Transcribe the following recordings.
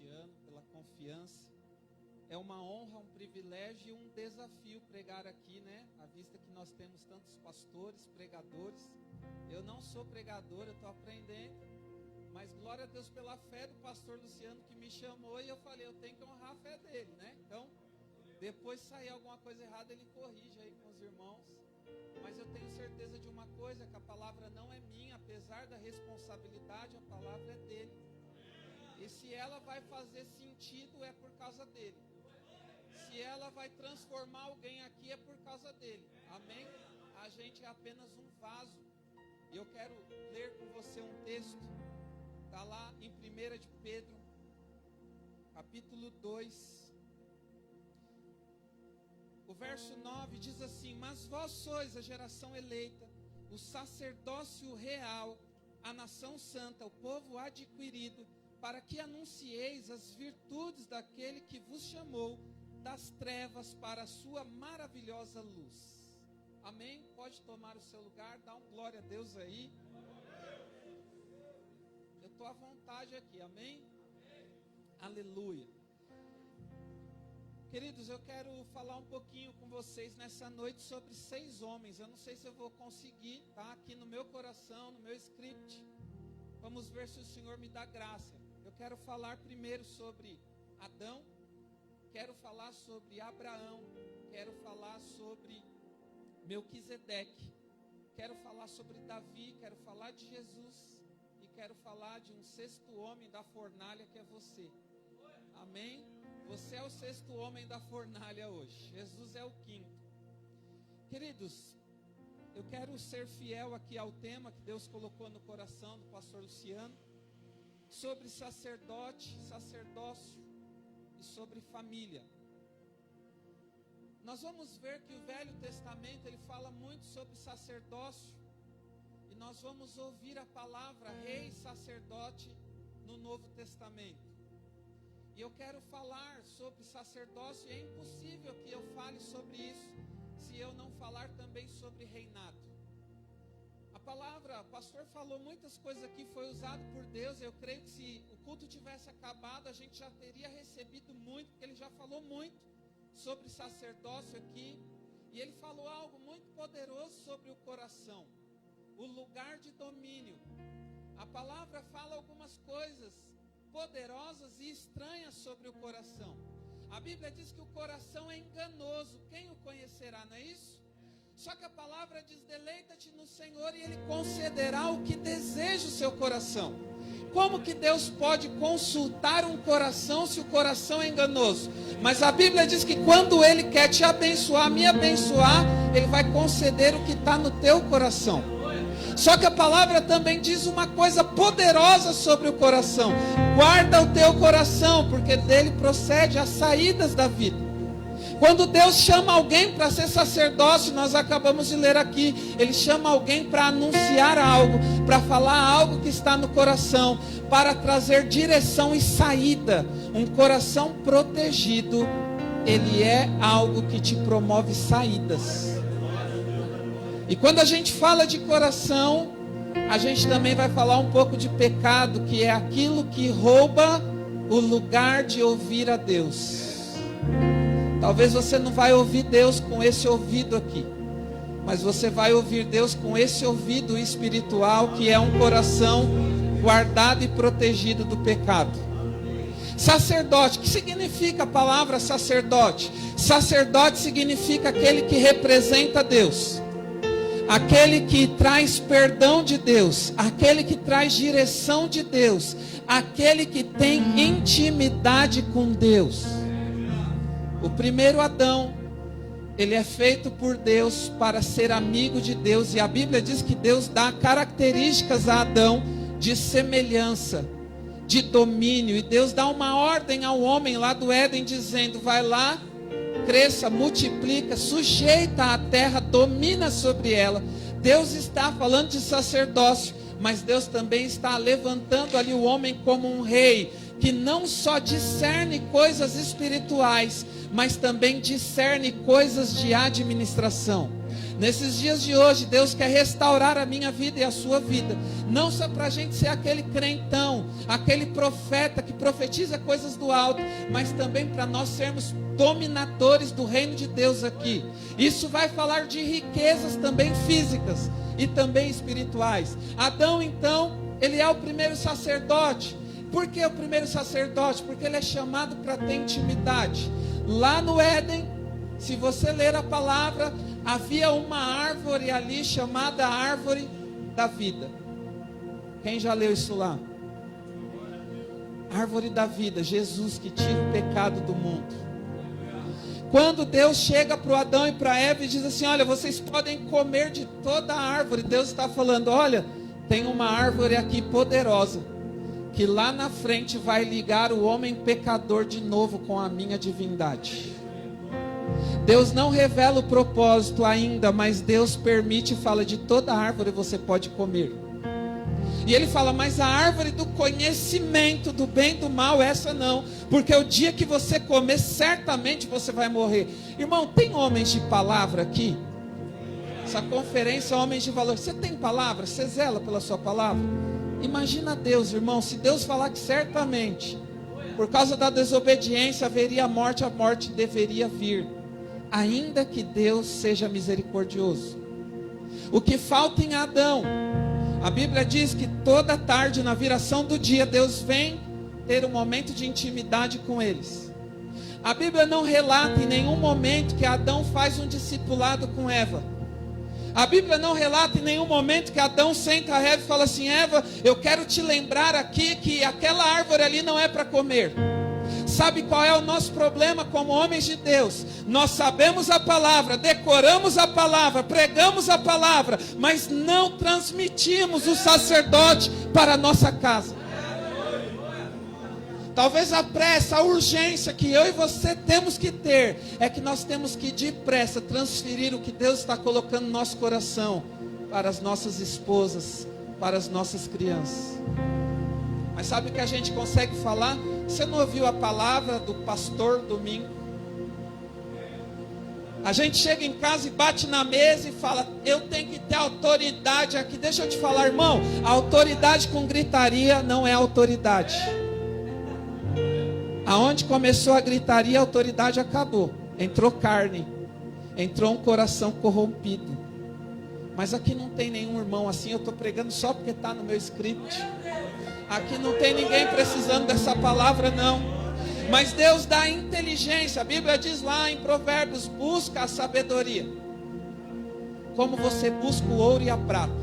Luciano, pela confiança. É uma honra, um privilégio e um desafio pregar aqui, né? À vista que nós temos tantos pastores, pregadores. Eu não sou pregador, eu estou aprendendo. Mas glória a Deus pela fé do pastor Luciano que me chamou e eu falei, eu tenho que honrar a fé dele, né? Então, depois sair alguma coisa errada, ele corrige aí com os irmãos. Mas eu tenho certeza de uma coisa, que a palavra não é minha, apesar da responsabilidade, a palavra é dele. E se ela vai fazer sentido, é por causa dele. Se ela vai transformar alguém aqui, é por causa dele. Amém? A gente é apenas um vaso. E eu quero ler com você um texto. Está lá em 1 de Pedro, capítulo 2. O verso 9 diz assim: mas vós sois a geração eleita, o sacerdócio real, a nação santa, o povo adquirido, para que anuncieis as virtudes daquele que vos chamou das trevas para a sua maravilhosa luz. Amém? Pode tomar o seu lugar, dá um glória a Deus aí. Eu estou à vontade aqui, amém? Aleluia. Queridos, eu quero falar um pouquinho com vocês nessa noite sobre 6 homens. Eu não sei se eu vou conseguir, tá? Aqui no meu coração, no meu script. Vamos ver se o Senhor me dá graça. Eu quero falar primeiro sobre Adão. Quero falar sobre Abraão. Quero falar sobre Melquisedeque. Quero falar sobre Davi. Quero falar de Jesus. E quero falar de um 6º homem da fornalha, que é você. Amém? Você é o 6º homem da fornalha hoje. Jesus é o 5º. Queridos, eu quero ser fiel aqui ao tema que Deus colocou no coração do pastor Luciano, sobre sacerdote, sacerdócio e sobre família. Nós vamos ver que o Velho Testamento ele fala muito sobre sacerdócio, e nós vamos ouvir a palavra rei e sacerdote no Novo Testamento. E eu quero falar sobre sacerdócio, e é impossível que eu fale sobre isso se eu não falar também sobre reinado. A palavra, o pastor falou muitas coisas aqui, foi usado por Deus. Eu creio que se o culto tivesse acabado, a gente já teria recebido muito, porque ele já falou muito sobre sacerdócio aqui. E ele falou algo muito poderoso sobre o coração, o lugar de domínio. A palavra fala algumas coisas poderosas e estranhas sobre o coração. A Bíblia diz que o coração é enganoso, quem o conhecerá, não é isso? Só que a palavra diz: deleita-te no Senhor e Ele concederá o que deseja o seu coração. Como que Deus pode consultar um coração se o coração é enganoso? Mas a Bíblia diz que quando Ele quer te abençoar, me abençoar, Ele vai conceder o que está no teu coração. Só que a palavra também diz uma coisa poderosa sobre o coração: guarda o teu coração, porque dele procede as saídas da vida. Quando Deus chama alguém para ser sacerdócio, nós acabamos de ler aqui, Ele chama alguém para anunciar algo, para falar algo que está no coração, para trazer direção e saída. Um coração protegido, ele é algo que te promove saídas. E quando a gente fala de coração, a gente também vai falar um pouco de pecado, que é aquilo que rouba o lugar de ouvir a Deus. Talvez você não vai ouvir Deus com esse ouvido aqui, mas você vai ouvir Deus com esse ouvido espiritual, que é um coração guardado e protegido do pecado. Sacerdote, o que significa a palavra sacerdote? Sacerdote significa aquele que representa Deus, aquele que traz perdão de Deus, aquele que traz direção de Deus, aquele que tem intimidade com Deus. O primeiro Adão, ele é feito por Deus para ser amigo de Deus, e a Bíblia diz que Deus dá características a Adão de semelhança, de domínio, e Deus dá uma ordem ao homem lá do Éden, dizendo: vai lá, cresça, multiplica, sujeita a terra, domina sobre ela. Deus está falando de sacerdócio, mas Deus também está levantando ali o homem como um rei, que não só discerne coisas espirituais, mas também discerne coisas de administração. Nesses dias de hoje, Deus quer restaurar a minha vida e a sua vida. Não só para a gente ser aquele crentão, aquele profeta que profetiza coisas do alto, mas também para nós sermos dominadores do reino de Deus aqui. Isso vai falar de riquezas também físicas e também espirituais. Adão, então, ele é o primeiro sacerdote. Por que o primeiro sacerdote? Porque ele é chamado para ter intimidade. Lá no Éden, se você ler a palavra, havia uma árvore ali chamada árvore da vida. Quem já leu isso lá? Árvore da vida, Jesus que tira o pecado do mundo. Quando Deus chega para o Adão e para Eva e diz assim: olha, vocês podem comer de toda a árvore. Deus está falando: olha, tem uma árvore aqui poderosa, que lá na frente vai ligar o homem pecador de novo com a minha divindade. Deus não revela o propósito ainda, mas Deus permite e fala: de toda árvore você pode comer. E ele fala: mas a árvore do conhecimento do bem e do mal, essa não, porque o dia que você comer, certamente você vai morrer. Irmão, tem homens de palavra aqui? Essa conferência, homens de valor. Você tem palavra? Você zela pela sua palavra? Imagina Deus, irmão, se Deus falar que certamente, por causa da desobediência, haveria morte, a morte deveria vir, ainda que Deus seja misericordioso. O que falta em Adão, a Bíblia diz que toda tarde, na viração do dia, Deus vem ter um momento de intimidade com eles. A Bíblia não relata em nenhum momento que Adão faz um discipulado com Eva. A Bíblia não relata em nenhum momento que Adão senta a Eva e fala assim: Eva, eu quero te lembrar aqui que aquela árvore ali não é para comer. Sabe qual é o nosso problema como homens de Deus? Nós sabemos a palavra, decoramos a palavra, pregamos a palavra, mas não transmitimos o sacerdote para a nossa casa. Talvez a pressa, a urgência que eu e você temos que ter, é que nós temos que depressa transferir o que Deus está colocando no nosso coração para as nossas esposas, para as nossas crianças. Mas sabe o que a gente consegue falar? Você não ouviu a palavra do pastor domingo? A gente chega em casa e bate na mesa e fala: eu tenho que ter autoridade aqui. Deixa eu te falar, irmão, a autoridade com gritaria não é autoridade. Aonde começou a gritaria, a autoridade acabou. Entrou carne, entrou um coração corrompido. Mas aqui não tem nenhum irmão assim. Eu estou pregando só porque está no meu script. Aqui não tem ninguém precisando dessa palavra, não. Mas Deus dá inteligência. A Bíblia diz lá em Provérbios: busca a sabedoria, como você busca o ouro e a prata.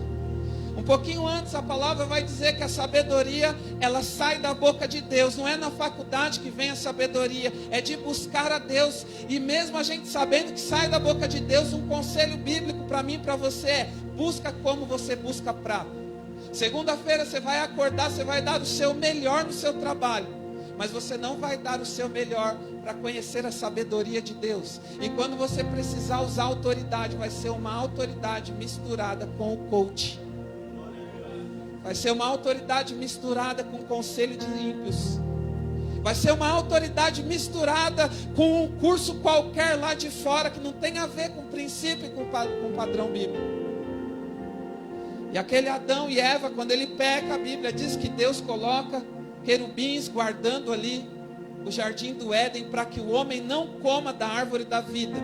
Um pouquinho antes a palavra vai dizer que a sabedoria, ela sai da boca de Deus. Não é na faculdade que vem a sabedoria, é de buscar a Deus. E mesmo a gente sabendo que sai da boca de Deus, um conselho bíblico para mim e para você é: busca como você busca prata. Segunda-feira você vai acordar, você vai dar o seu melhor no seu trabalho, mas você não vai dar o seu melhor para conhecer a sabedoria de Deus. E quando você precisar usar autoridade, vai ser uma autoridade misturada com o coach. Vai ser uma autoridade misturada com conselho de ímpios. Vai ser uma autoridade misturada com um curso qualquer lá de fora, que não tem a ver com princípio e com padrão bíblico. E aquele Adão e Eva, quando ele peca, a Bíblia diz que Deus coloca querubins guardando ali o jardim do Éden, para que o homem não coma da árvore da vida.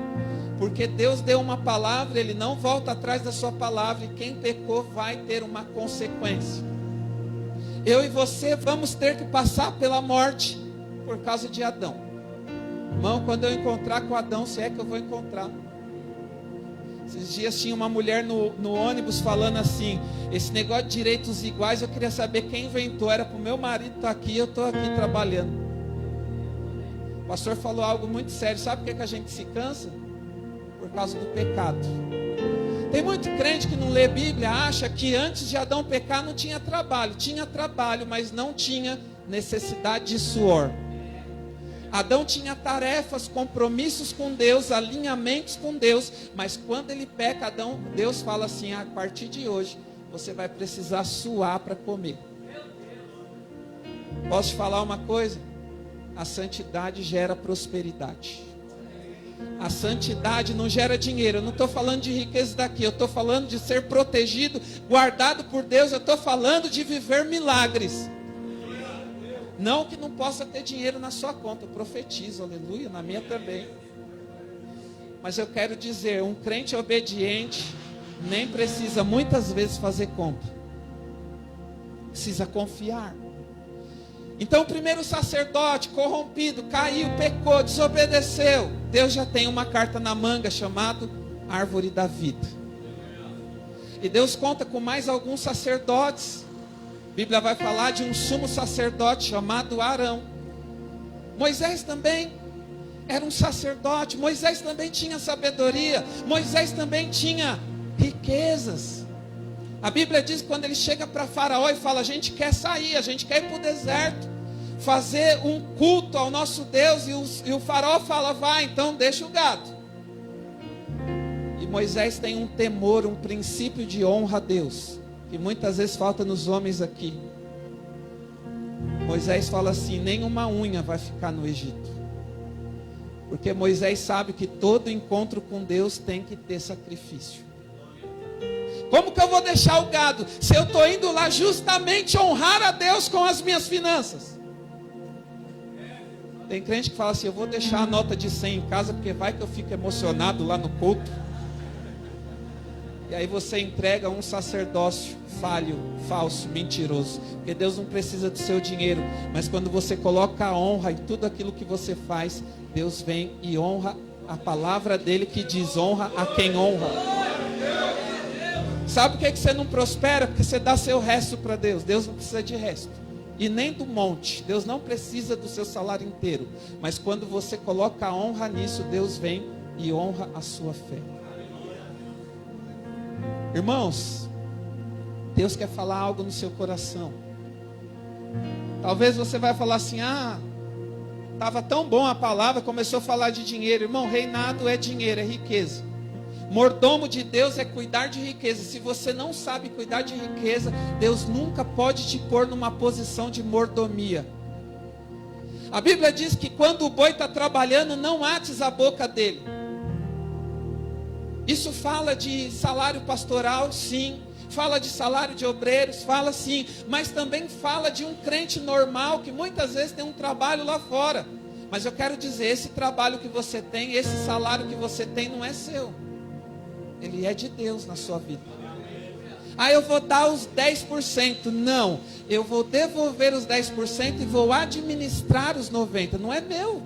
Porque Deus deu uma palavra, Ele não volta atrás da sua palavra, e quem pecou vai ter uma consequência. Eu e você vamos ter que passar pela morte por causa de Adão. Irmão, quando eu encontrar com Adão, se é que eu vou encontrar. Esses dias tinha uma mulher no ônibus falando assim: esse negócio de direitos iguais, eu queria saber quem inventou. Era para o meu marido estar aqui, eu estou aqui trabalhando. O pastor falou algo muito sério. Sabe por que a gente se cansa? Por causa do pecado. Tem muito crente que não lê Bíblia, acha que antes de Adão pecar não tinha trabalho. Tinha trabalho, mas não tinha necessidade de suor. Adão tinha tarefas, compromissos com Deus, alinhamentos com Deus, mas quando ele peca, Deus fala assim: a partir de hoje você vai precisar suar para comer. Posso te falar uma coisa? A santidade gera prosperidade. A santidade não gera dinheiro. Eu não estou falando de riqueza daqui. Eu estou falando de ser protegido, guardado por Deus. Eu estou falando de viver milagres. Não que não possa ter dinheiro na sua conta. Eu profetizo, aleluia, na minha também. Mas eu quero dizer, um crente obediente nem precisa muitas vezes fazer compra. Precisa confiar. Então o primeiro sacerdote corrompido, caiu, pecou, desobedeceu. Deus já tem uma carta na manga chamada Árvore da Vida. E Deus conta com mais alguns sacerdotes. A Bíblia vai falar de um sumo sacerdote chamado Arão. Moisés também era um sacerdote. Moisés também tinha sabedoria. Moisés também tinha riquezas. A Bíblia diz que quando ele chega para Faraó e fala: a gente quer sair, a gente quer ir para o deserto, fazer um culto ao nosso Deus. E o Faraó fala: vai, então deixa o gado. E Moisés tem um temor, um princípio de honra a Deus, que muitas vezes falta nos homens aqui. Moisés fala assim: nenhuma unha vai ficar no Egito. Porque Moisés sabe que todo encontro com Deus tem que ter sacrifício. Como que eu vou deixar o gado, se eu estou indo lá justamente honrar a Deus com as minhas finanças? Tem crente que fala assim: eu vou deixar a nota de 100 em casa, porque vai que eu fico emocionado lá no culto. E aí você entrega um sacerdócio falho, falso, mentiroso. Porque Deus não precisa do seu dinheiro, mas quando você coloca a honra em tudo aquilo que você faz, Deus vem e honra a palavra dele, que diz: honra a quem honra. Sabe por que você não prospera? Porque você dá seu resto para Deus. Deus não precisa de resto, e nem do monte. Deus não precisa do seu salário inteiro. Mas quando você coloca a honra nisso, Deus vem e honra a sua fé. Irmãos, Deus quer falar algo no seu coração. Talvez você vai falar assim: estava tão bom a palavra, começou a falar de dinheiro. Irmão, reinado é dinheiro, é riqueza. Mordomo de Deus é cuidar de riqueza. Se você não sabe cuidar de riqueza, Deus nunca pode te pôr numa posição de mordomia. A Bíblia diz que quando o boi está trabalhando, não ates a boca dele. Isso fala de salário pastoral, sim. Fala de salário de obreiros, fala sim. Mas também fala de um crente normal, que muitas vezes tem um trabalho lá fora. Mas eu quero dizer, esse trabalho que você tem, esse salário que você tem, não é seu. Ele é de Deus na sua vida. Eu vou dar os 10%. Não, eu vou devolver os 10% e vou administrar os 90%. Não é meu,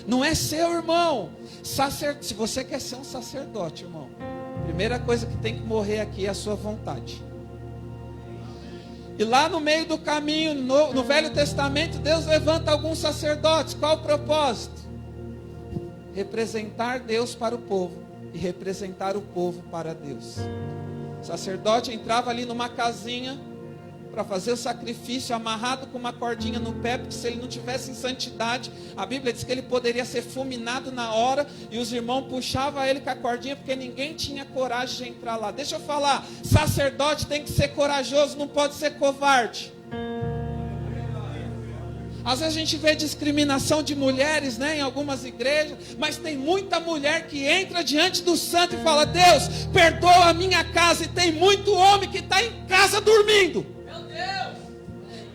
não é seu, irmão. Se você quer ser um sacerdote, irmão, a primeira coisa que tem que morrer aqui é a sua vontade. E lá no meio do caminho, no Velho Testamento, Deus levanta alguns sacerdotes. Qual o propósito? Representar Deus para o povo e representar o povo para Deus. O sacerdote entrava ali numa casinha para fazer o sacrifício, amarrado com uma cordinha no pé, porque se ele não tivesse em santidade, a Bíblia diz que ele poderia ser fulminado na hora, e os irmãos puxavam ele com a cordinha, porque ninguém tinha coragem de entrar lá. Deixa eu falar, sacerdote tem que ser corajoso, não pode ser covarde. Às vezes a gente vê discriminação de mulheres, em algumas igrejas, mas tem muita mulher que entra diante do santo e fala: Deus, perdoa a minha casa. E tem muito homem que está em casa dormindo. Meu Deus!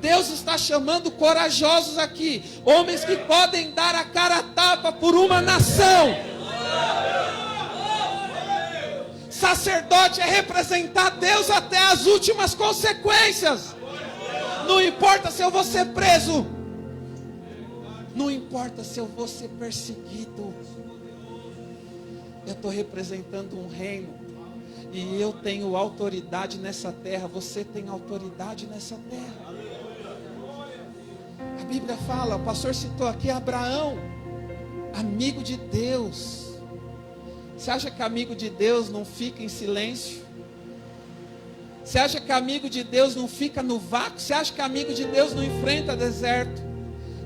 Deus está chamando corajosos aqui, homens que podem dar a cara a tapa por uma nação. Sacerdote é representar Deus até as últimas consequências. Não importa se eu vou ser preso, não importa se eu vou ser perseguido, eu estou representando um reino, e eu tenho autoridade nessa terra. Você tem autoridade nessa terra. A Bíblia fala, o pastor citou aqui Abraão, amigo de Deus. Você acha que amigo de Deus não fica em silêncio? Você acha que amigo de Deus não fica no vácuo? Você acha que amigo de Deus não enfrenta deserto?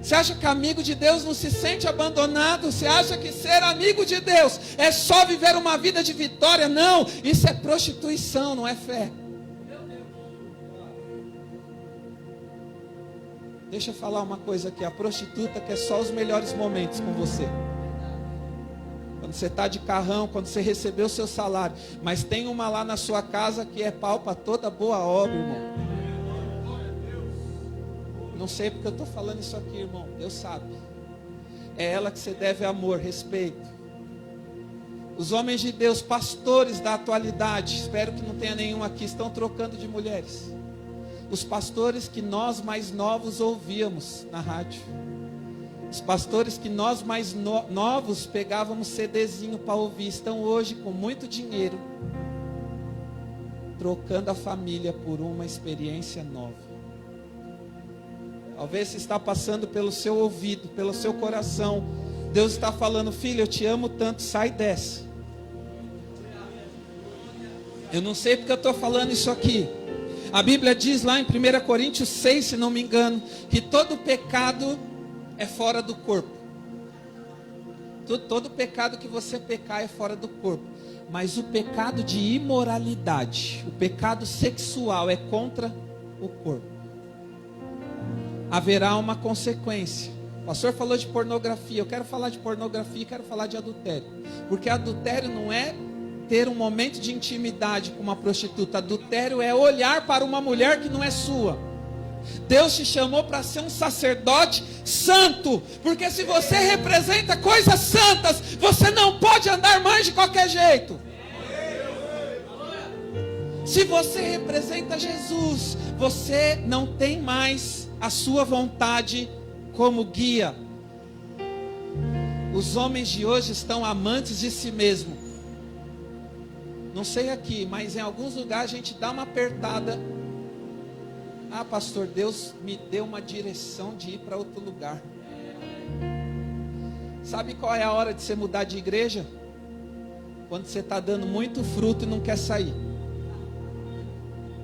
Você acha que amigo de Deus não se sente abandonado? Você acha que ser amigo de Deus é só viver uma vida de vitória? Não, isso é prostituição, não é fé. Deixa eu falar uma coisa aqui, a prostituta quer só os melhores momentos com você. quando você está de carrão, quando você recebeu o seu salário. Mas tem uma lá na sua casa que é pau para toda boa obra, irmão. Não sei porque eu estou falando isso aqui, irmão. Deus sabe. É ela que você deve amor, respeito. Os homens de Deus, pastores da atualidade, espero que não tenha nenhum aqui, estão trocando de mulheres. Os pastores que nós mais novos ouvíamos na rádio. Os pastores que nós mais novos pegávamos CDzinho para ouvir, estão hoje com muito dinheiro, trocando a família por uma experiência nova. Talvez você está passando pelo seu ouvido, pelo seu coração. Deus está falando, filho, eu te amo tanto, sai dessa. Eu não sei porque eu estou falando isso aqui. A Bíblia diz lá em 1 Coríntios 6, se não me engano, que todo pecado é fora do corpo. Todo pecado que você pecar é fora do corpo. Mas o pecado de imoralidade, o pecado sexual é contra o corpo. Haverá uma consequência. O pastor falou de pornografia. Eu quero falar de pornografia e quero falar de adultério. Porque adultério não é ter um momento de intimidade com uma prostituta. Adultério é olhar para uma mulher que não é sua. Deus te chamou para ser um sacerdote santo. Porque se você representa coisas santas, você não pode andar mais de qualquer jeito. Se você representa Jesus, você não tem mais a sua vontade como guia. Os homens de hoje estão amantes de si mesmo. Não sei aqui, mas em alguns lugares a gente dá uma apertada. Ah, pastor, Deus me deu uma direção de ir para outro lugar. Sabe qual é a hora de você mudar de igreja? Quando você está dando muito fruto e não quer sair.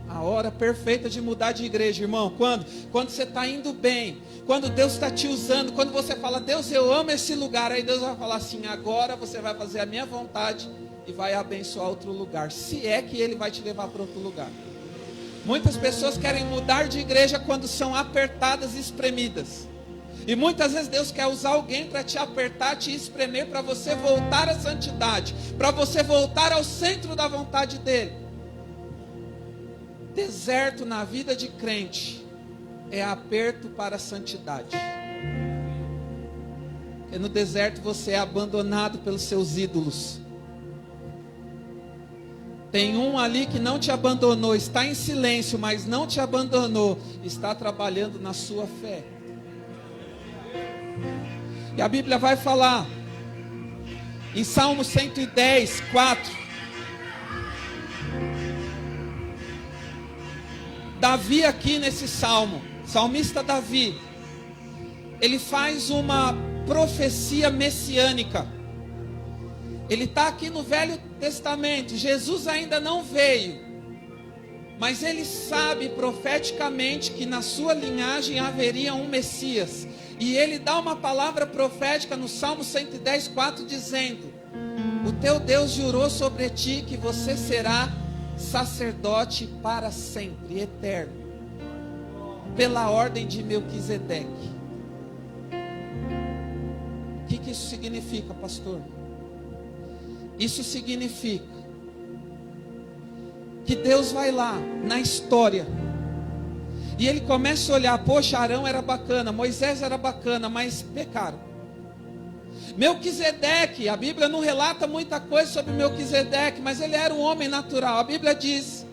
A hora perfeita de mudar de igreja, irmão. Quando você está indo bem, quando Deus está te usando, quando você fala, Deus, eu amo esse lugar, aí Deus vai falar assim, agora você vai fazer a minha vontade e vai abençoar outro lugar, se é que Ele vai te levar para outro lugar. Muitas pessoas querem mudar de igreja quando são apertadas e espremidas. E muitas vezes Deus quer usar alguém para te apertar, te espremer, para você voltar à santidade, para você voltar ao centro da vontade dEle. Deserto na vida de crente é aperto para a santidade. Porque no deserto você é abandonado pelos seus ídolos. Tem um ali que não te abandonou, está em silêncio, mas não te abandonou, está trabalhando na sua fé. E a Bíblia vai falar em Salmo 110, 4. Davi aqui nesse salmo, salmista Davi, ele faz uma profecia messiânica. Ele está aqui no Velho Testamento, Jesus ainda não veio, mas ele sabe profeticamente que na sua linhagem haveria um Messias. E ele dá uma palavra profética no Salmo 110, 4, dizendo: o teu Deus jurou sobre ti que você será sacerdote para sempre, eterno, pela ordem de Melquisedeque. O que isso significa, pastor? Isso significa que Deus vai lá na história e Ele começa a olhar, poxa, Arão era bacana, Moisés era bacana, mas pecaram. Melquisedeque, a Bíblia não relata muita coisa sobre Melquisedeque, mas ele era um homem natural. A Bíblia diz,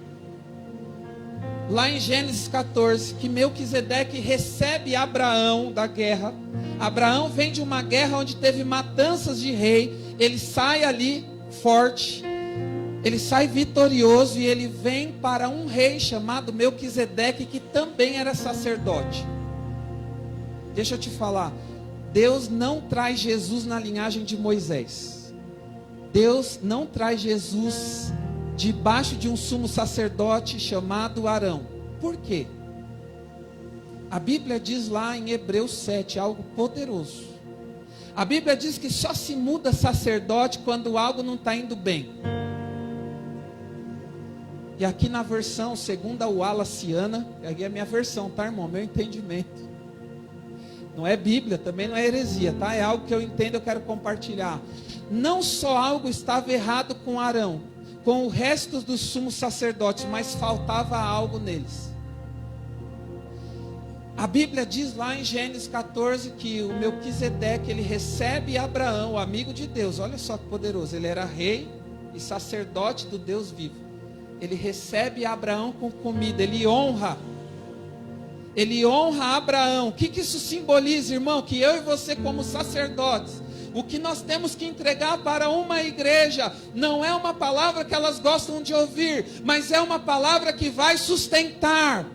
lá em Gênesis 14, que Melquisedeque recebe Abraão da guerra. Abraão vem de uma guerra onde teve matanças de rei. Ele sai ali forte, ele sai vitorioso e ele vem para um rei chamado Melquisedeque, que também era sacerdote. Deixa eu te falar, Deus não traz Jesus na linhagem de Moisés. Deus não traz Jesus debaixo de um sumo sacerdote chamado Arão. Por quê? A Bíblia diz lá em Hebreus 7 algo poderoso. A Bíblia diz que só se muda sacerdote quando algo não está indo bem. E aqui na versão, segundo a Wallaciana, aqui é a minha versão, tá, irmão? Meu entendimento. Não é Bíblia, também não é heresia, tá? É algo que eu entendo, eu quero compartilhar. não só algo estava errado com Arão, com o resto dos sumos sacerdotes, mas faltava algo neles. A Bíblia diz lá em Gênesis 14 que o Melquisedeque, ele recebe Abraão, o amigo de Deus. Olha só que poderoso, ele era rei e sacerdote do Deus vivo. Ele recebe Abraão com comida, ele honra Abraão. O que isso simboliza, irmão? Que eu e você, como sacerdotes, o que nós temos que entregar para uma igreja não é uma palavra que elas gostam de ouvir, mas é uma palavra que vai sustentar.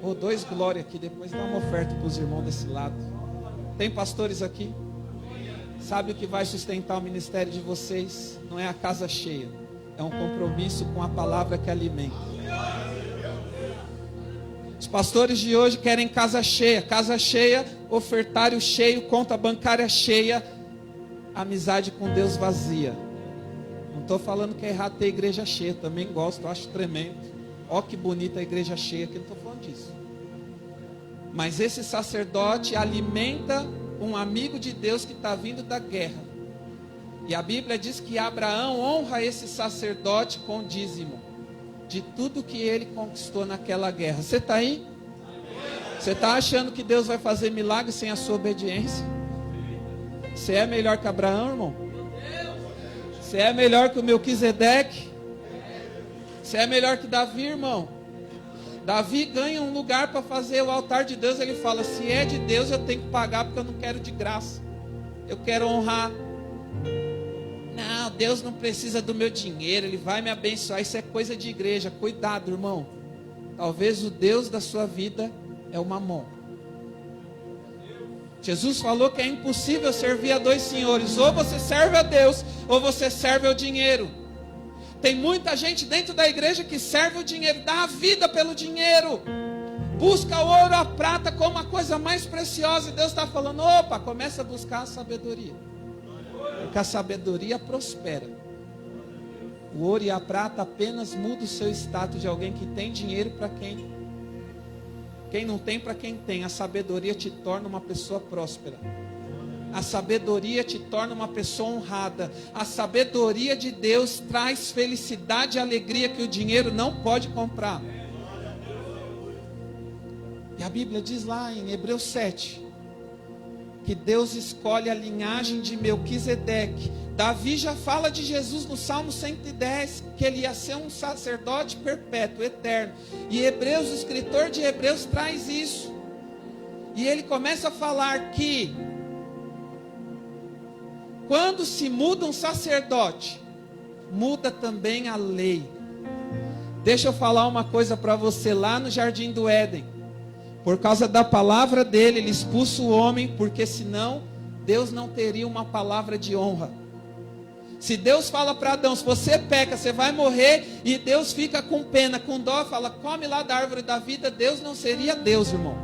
Oh, dois glória aqui, depois dá uma oferta para os irmãos desse lado. Tem pastores aqui? Sabe o que vai sustentar o ministério de vocês? Não é a casa cheia, é um compromisso com a palavra que alimenta. Os pastores de hoje querem casa cheia, ofertário cheio, conta bancária cheia, amizade com Deus vazia. Não estou falando que é errado ter igreja cheia, também gosto, acho tremendo. Ó que bonita a igreja cheia, que não estou falando disso. Mas esse sacerdote alimenta um amigo de Deus que está vindo da guerra. E a Bíblia diz que Abraão honra esse sacerdote com dízimo de tudo que ele conquistou naquela guerra. Você está aí? Você está achando que Deus vai fazer milagre sem a sua obediência? Você é melhor que Abraão, irmão? Você é melhor que o Melquisedeque? Você é melhor que Davi, irmão? Davi ganha um lugar para fazer o altar de Deus. Ele fala, se é de Deus eu tenho que pagar, porque eu não quero de graça, eu quero honrar. Não, Deus não precisa do meu dinheiro, Ele vai me abençoar. Isso é coisa de igreja. Cuidado, irmão. Talvez o Deus da sua vida é o Mamon. Jesus falou que é impossível servir a dois senhores. Ou você serve a Deus, ou você serve ao dinheiro. Tem muita gente dentro da igreja que serve o dinheiro, dá a vida pelo dinheiro, busca o ouro, a prata como a coisa mais preciosa. E Deus está falando, opa, começa a buscar a sabedoria, porque a sabedoria prospera. O ouro e a prata apenas mudam o seu status de alguém que tem dinheiro para quem não tem, para quem tem. A sabedoria te torna uma pessoa próspera. A sabedoria te torna uma pessoa honrada. A sabedoria de Deus traz felicidade e alegria que o dinheiro não pode comprar. E a Bíblia diz lá em Hebreus 7 que Deus escolhe a linhagem de Melquisedeque. Davi já fala de Jesus no Salmo 110, que ele ia ser um sacerdote perpétuo, eterno. E Hebreus, o escritor de Hebreus traz isso. E ele começa a falar que quando se muda um sacerdote, muda também a lei. Deixa eu falar uma coisa para você. Lá no Jardim do Éden, por causa da palavra dele, ele expulsa o homem, porque senão Deus não teria uma palavra de honra. Se Deus fala para Adão, se você peca, você vai morrer, e Deus fica com pena, com dó, fala, come lá da árvore da vida, Deus não seria Deus, irmão.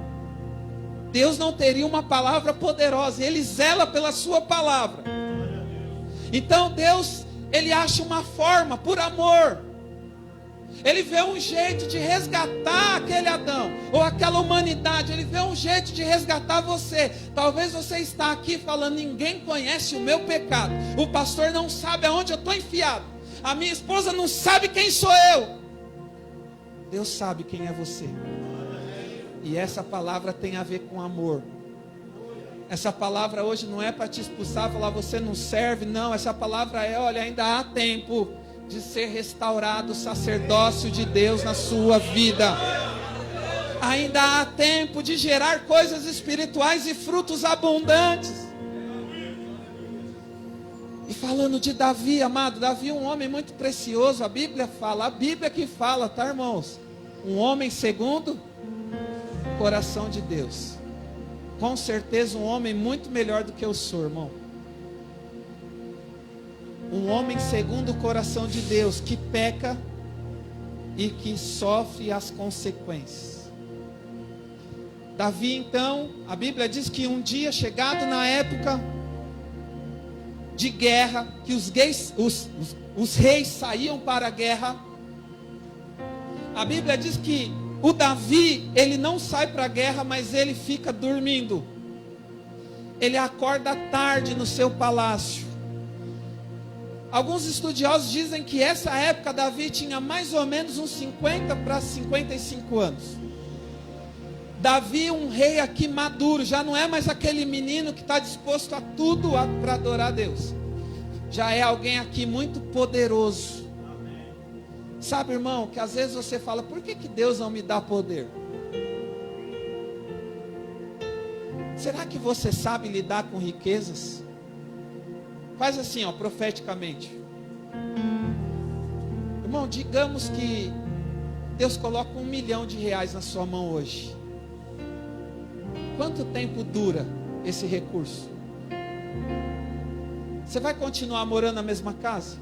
Deus não teria uma palavra poderosa, Ele zela pela sua palavra. Então Deus, Ele acha uma forma, por amor, Ele vê um jeito de resgatar aquele Adão, ou aquela humanidade, Ele vê um jeito de resgatar você. Talvez você está aqui falando, ninguém conhece o meu pecado, o pastor não sabe aonde eu estou enfiado, a minha esposa não sabe quem sou eu. Deus sabe quem é você. E essa palavra tem a ver com amor. Essa palavra hoje não é para te expulsar, falar você não serve, não. Essa palavra é, olha, ainda há tempo de ser restaurado o sacerdócio de Deus na sua vida. Ainda há tempo de gerar coisas espirituais e frutos abundantes. E falando de Davi, amado, Davi é um homem muito precioso. A Bíblia que fala, tá, irmãos? Um homem segundo o coração de Deus. Com certeza um homem muito melhor do que eu sou, irmão. Um homem segundo o coração de Deus, que peca e que sofre as consequências. Davi, então, a Bíblia diz que um dia, chegado na época de guerra, que os reis saíam para a guerra, a Bíblia diz que o Davi, ele não sai para a guerra, mas ele fica dormindo. ele acorda tarde no seu palácio. Alguns estudiosos dizem que essa época Davi tinha mais ou menos uns 50 para 55 anos. Davi, um rei aqui maduro, já não é mais aquele menino que está disposto a tudo para adorar a Deus. Já é alguém aqui muito poderoso. Sabe, irmão, que às vezes você fala, por que Deus não me dá poder? Será que você sabe lidar com riquezas? Faz assim, ó, profeticamente. Irmão, digamos que Deus coloca R$1 milhão na sua mão hoje. Quanto tempo dura esse recurso? Você vai continuar morando na mesma casa?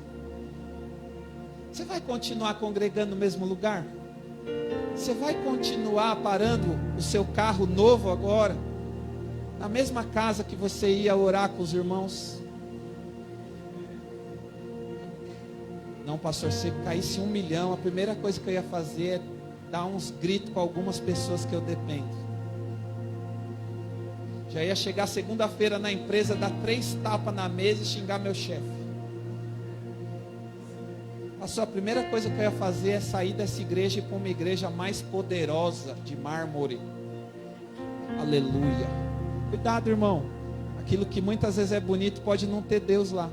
Você vai continuar congregando no mesmo lugar? Você vai continuar parando o seu carro novo agora? Na mesma casa que você ia orar com os irmãos? Não, pastor, se caísse R$1 milhão, a primeira coisa que eu ia fazer é dar uns gritos com algumas pessoas que eu dependo. Já ia chegar segunda-feira na empresa, dar 3 tapas na mesa e xingar meu chefe. Pastor, a primeira coisa que eu ia fazer é sair dessa igreja e ir para uma igreja mais poderosa, de mármore. Aleluia. Cuidado, irmão. Aquilo que muitas vezes é bonito pode não ter Deus lá.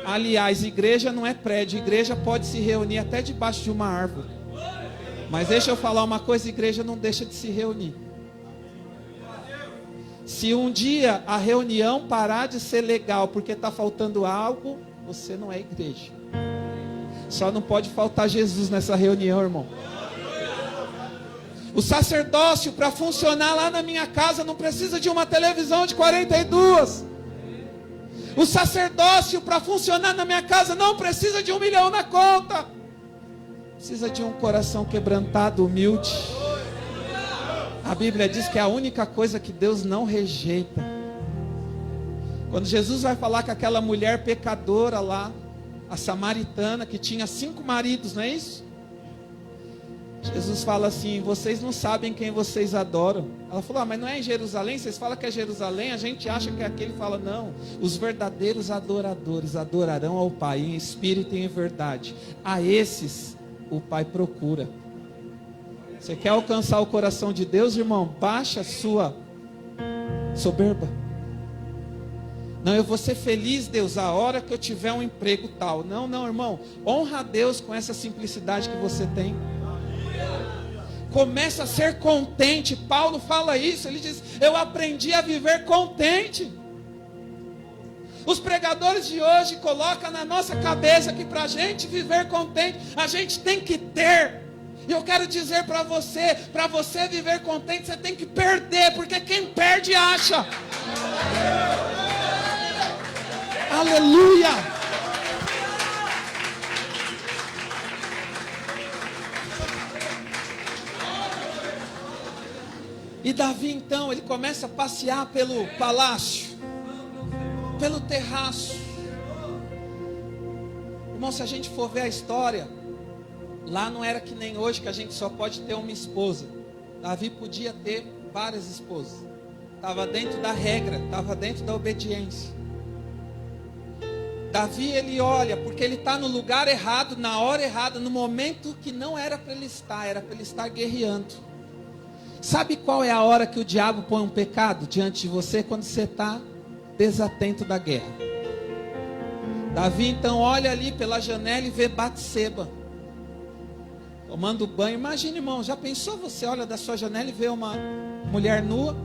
Aliás, igreja não é prédio. Igreja pode se reunir até debaixo de uma árvore. Mas deixa eu falar uma coisa, igreja não deixa de se reunir. Se um dia a reunião parar de ser legal porque está faltando algo, você não é igreja. Só não pode faltar Jesus nessa reunião, irmão. O sacerdócio, para funcionar lá na minha casa, não precisa de uma televisão de 42. O sacerdócio, para funcionar na minha casa, não precisa de R$1 milhão na conta. Precisa de um coração quebrantado, humilde. A Bíblia diz que é a única coisa que Deus não rejeita. Quando Jesus vai falar com aquela mulher pecadora lá, a samaritana, que tinha 5 maridos, não é isso? Jesus fala assim, vocês não sabem quem vocês adoram. Ela falou, mas não é em Jerusalém? Vocês falam que é Jerusalém, a gente acha que é aquele. Fala, não, os verdadeiros adoradores adorarão ao Pai em espírito e em verdade. A esses o Pai procura. Você quer alcançar o coração de Deus, irmão? Baixa a sua soberba. Não, eu vou ser feliz, Deus, a hora que eu tiver um emprego tal. Não, irmão. Honra a Deus com essa simplicidade que você tem. Começa a ser contente. Paulo fala isso. Ele diz, eu aprendi a viver contente. Os pregadores de hoje colocam na nossa cabeça que para a gente viver contente, a gente tem que ter. E eu quero dizer para você viver contente, você tem que perder, porque quem perde acha. Aleluia. E Davi então, ele começa a passear pelo palácio, pelo terraço. Irmão, se a gente for ver a história, lá não era que nem hoje, que a gente só pode ter uma esposa. Davi podia ter várias esposas. Estava dentro da regra, estava dentro da obediência. Davi, ele olha, porque ele está no lugar errado, na hora errada, no momento que não era para ele estar, era para ele estar guerreando. Sabe qual é a hora que o diabo põe um pecado diante de você? Quando você está desatento da guerra. Davi então olha ali pela janela e vê Batseba tomando banho. Imagina, irmão, já pensou, você olha da sua janela e vê uma mulher nua?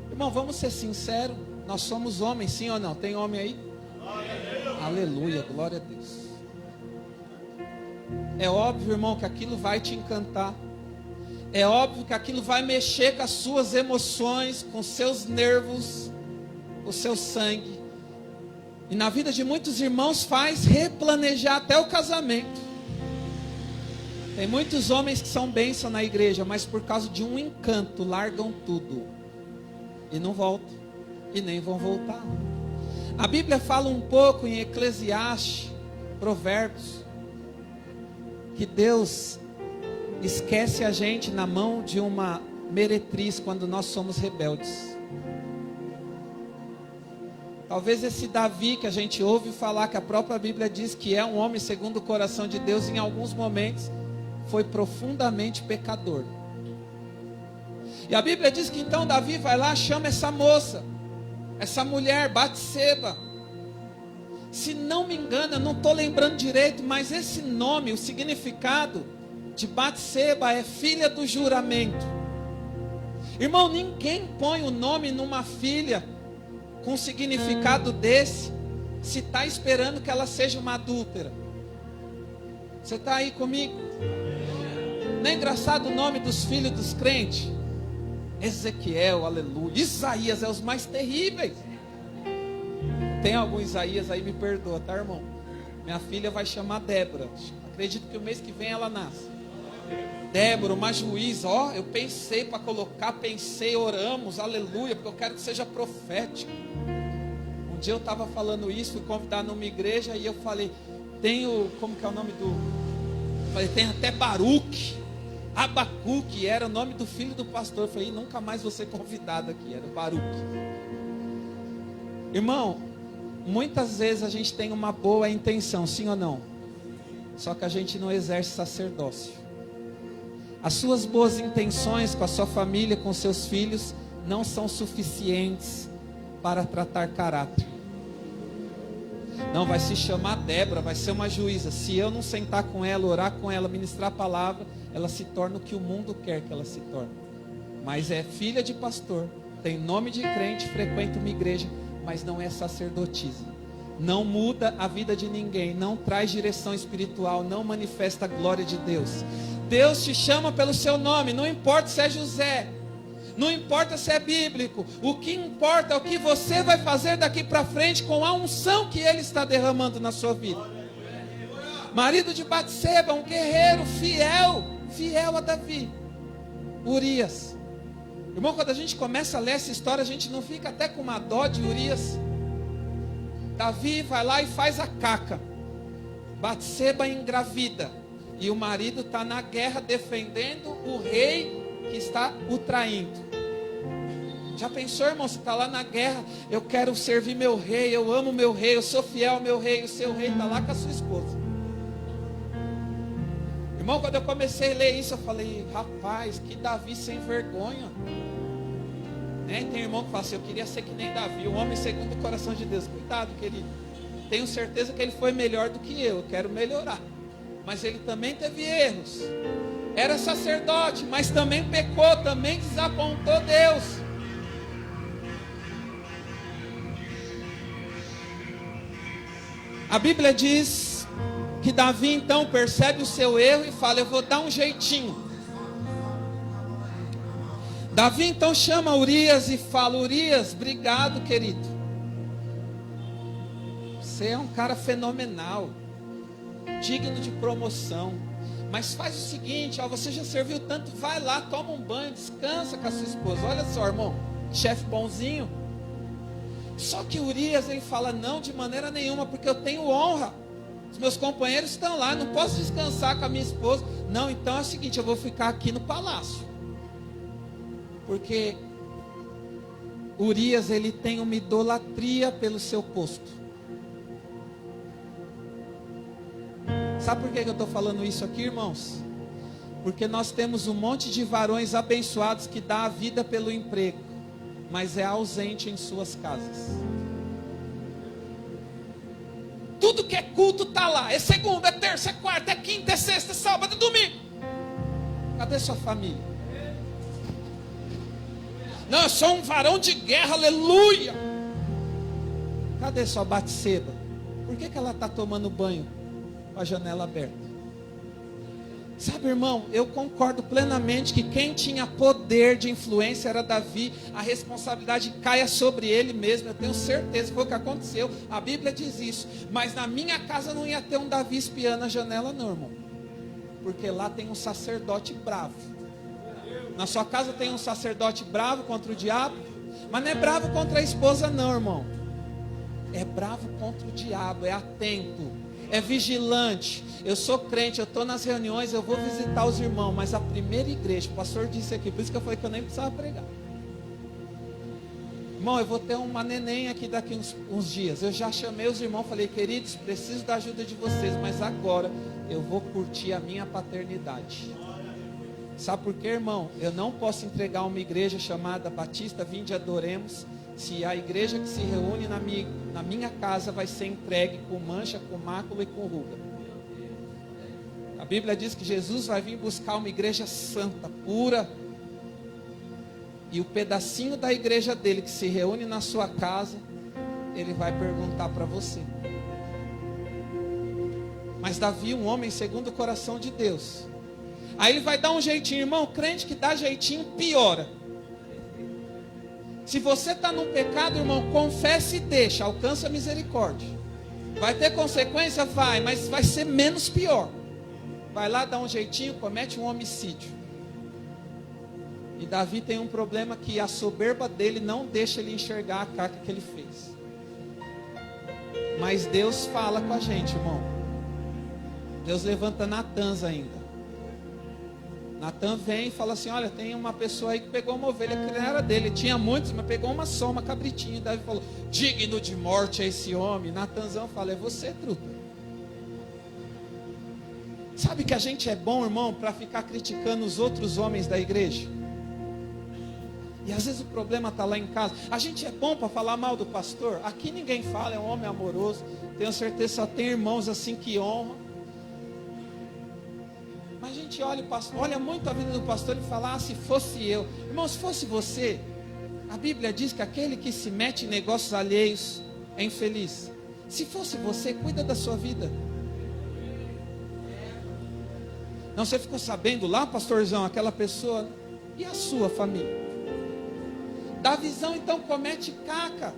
Irmão, vamos ser sinceros, nós somos homens, sim ou não? Tem homem aí? Aleluia, glória a Deus. É óbvio, irmão, que aquilo vai te encantar. É óbvio que aquilo vai mexer com as suas emoções, com os seus nervos, com o seu sangue. E na vida de muitos irmãos faz replanejar até o casamento. Tem muitos homens que são bênção na igreja, mas por causa de um encanto largam tudo e não voltam, e nem vão voltar. A Bíblia fala um pouco em Eclesiastes, Provérbios, que Deus esquece a gente na mão de uma meretriz quando nós somos rebeldes. Talvez esse Davi que a gente ouve falar, que a própria Bíblia diz que é um homem segundo o coração de Deus, em alguns momentos foi profundamente pecador. E a Bíblia diz que então Davi vai lá, chama essa moça, essa mulher, Batseba. Se não me engano, eu não estou lembrando direito, mas esse nome, o significado de Batseba é filha do juramento. Irmão, ninguém põe o nome numa filha com um significado desse, se está esperando que ela seja uma adúltera. Você está aí comigo? Não é engraçado o nome dos filhos dos crentes? Ezequiel, aleluia. Isaías é os mais terríveis. Tem algum Isaías aí, me perdoa, tá, irmão? Minha filha vai chamar Débora. Acredito que o mês que vem ela nasce. Débora, uma juíza, ó, eu pensei para colocar, oramos, aleluia, porque eu quero que seja profético. Um dia eu estava falando isso, fui convidado numa igreja e eu falei, como que é o nome do... Falei, tem até Baruque, Abacuque, era o nome do filho do pastor. Eu falei, nunca mais vou ser convidado aqui, era Baruque. Irmão, muitas vezes a gente tem uma boa intenção, sim ou não? Só que a gente não exerce sacerdócio. As suas boas intenções com a sua família, com seus filhos, não são suficientes para tratar caráter. Não, vai se chamar Débora, vai ser uma juíza. Se eu não sentar com ela, orar com ela, ministrar a palavra, ela se torna o que o mundo quer que ela se torne. Mas é filha de pastor, tem nome de crente, frequenta uma igreja, mas não é sacerdotisa. Não muda a vida de ninguém, não traz direção espiritual, não manifesta a glória de Deus. Deus te chama pelo seu nome, não importa se é José, não importa se é bíblico, o que importa é o que você vai fazer daqui para frente com a unção que Ele está derramando na sua vida. Marido de Batseba, um guerreiro fiel a Davi, Urias. Irmão, quando a gente começa a ler essa história, a gente não fica até com uma dó de Urias. Davi vai lá e faz a caca. Batseba engravida. E o marido está na guerra defendendo o rei que está o traindo. Já pensou, irmão? Você está lá na guerra. Eu quero servir meu rei, eu amo meu rei, eu sou fiel ao meu rei. O seu rei está lá com a sua esposa. Irmão, quando eu comecei a ler isso, eu falei, rapaz, que Davi sem vergonha. Né? Tem irmão que fala assim, eu queria ser que nem Davi, um homem segundo o coração de Deus. Cuidado, querido. Tenho certeza que ele foi melhor do que eu quero melhorar. Mas ele também teve erros. Era sacerdote, mas também pecou, também desapontou Deus. A Bíblia diz que Davi então percebe o seu erro e fala, eu vou dar um jeitinho. Davi então chama Urias e fala, Urias, obrigado, querido. Você é um cara fenomenal, digno de promoção. Mas faz o seguinte, ó, você já serviu tanto, vai lá, toma um banho, descansa com a sua esposa. Olha só, irmão, chefe bonzinho. Só que Urias, ele fala, não, de maneira nenhuma, porque eu tenho honra. Os meus companheiros estão lá, não posso descansar com a minha esposa. Não, então é o seguinte, eu vou ficar aqui no palácio. Porque Urias, ele tem uma idolatria pelo seu posto. Sabe por que eu estou falando isso aqui, irmãos? Porque nós temos um monte de varões abençoados que dá a vida pelo emprego, mas é ausente em suas casas. Tudo que é culto está lá. É segunda, é terça, é quarta, é quinta, é sexta, é sábado, é domingo. Cadê sua família? Não, eu sou um varão de guerra, aleluia. Cadê sua Batseba? Por que ela está tomando banho com a janela aberta? Sabe, irmão, eu concordo plenamente que quem tinha poder de influência era Davi. A responsabilidade caia sobre ele mesmo. Eu tenho certeza que foi o que aconteceu. A Bíblia diz isso. Mas na minha casa não ia ter um Davi espiando a janela, não, irmão. Porque lá tem um sacerdote bravo. Na sua casa tem um sacerdote bravo contra o diabo. Mas não é bravo contra a esposa, não, irmão. É bravo contra o diabo, é atento. é vigilante. Eu sou crente, eu estou nas reuniões, eu vou visitar os irmãos, mas a primeira igreja, o pastor disse aqui, por isso que eu falei que eu nem precisava pregar. Irmão, eu vou ter uma neném aqui daqui uns dias. Eu já chamei os irmãos, falei, queridos, preciso da ajuda de vocês, mas agora eu vou curtir a minha paternidade. Sabe por quê, irmão? Eu não posso entregar uma igreja chamada Batista Vinde Adoremos, se a igreja que se reúne na minha casa vai ser entregue com mancha, com mácula e com ruga. A Bíblia diz que Jesus vai vir buscar uma igreja santa, pura. E o pedacinho da igreja dele que se reúne na sua casa, ele vai perguntar para você. Mas Davi, um homem segundo o coração de Deus. Aí ele vai dar um jeitinho, irmão, crente que dá jeitinho piora. Se você está num pecado, irmão, confesse e deixa, alcança a misericórdia. Vai ter consequência? Vai, mas vai ser menos pior. Vai lá, dá um jeitinho, comete um homicídio. E Davi tem um problema que a soberba dele não deixa ele enxergar a caca que ele fez. Mas Deus fala com a gente, irmão. Deus levanta Natãs ainda. Natã vem e fala assim, olha, tem uma pessoa aí que pegou uma ovelha que não era dele, tinha muitos, mas pegou uma só, uma cabritinha. Davi falou, digno de morte é esse homem. Natãzão fala, é você, truta. Sabe que a gente é bom, irmão, para ficar criticando os outros homens da igreja? E às vezes o problema está lá em casa. A gente é bom para falar mal do pastor. Aqui ninguém fala, é um homem amoroso. Tenho certeza só tem irmãos assim que honram. Mas a gente olha muito a vida do pastor e fala, se fosse eu. Irmão, se fosse você, a Bíblia diz que aquele que se mete em negócios alheios é infeliz. Se fosse você, cuida da sua vida. Não, você ficou sabendo lá, pastorzão, aquela pessoa, e a sua família? Davizão então comete caca.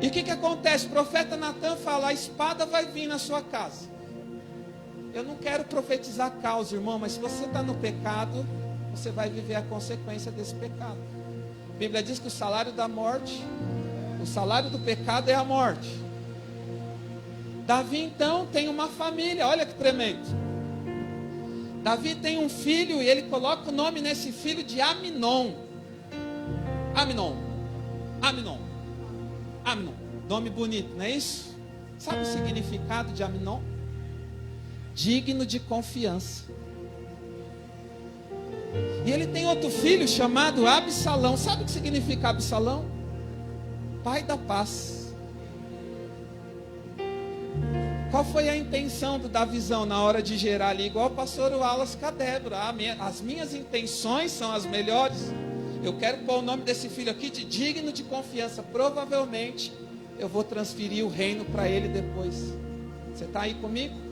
E o que acontece? O profeta Natã fala, a espada vai vir na sua casa. Eu não quero profetizar causa, irmão, mas se você está no pecado, você vai viver a consequência desse pecado. A Bíblia diz que o salário da morte, o salário do pecado é a morte. Davi então tem uma família, olha que tremendo. Davi tem um filho e ele coloca o nome nesse filho de Aminon. Aminon. Nome bonito, não é isso? Sabe o significado de Aminon? Digno de confiança. E ele tem outro filho chamado Absalão. Sabe o que significa Absalão? Pai da paz. Qual foi a intenção do Davizão na hora de gerar ali? Igual o pastor Wallace com a Débora. As minhas intenções são as melhores. Eu quero pôr o nome desse filho aqui de digno de confiança. Provavelmente eu vou transferir o reino para ele depois. Você está aí comigo?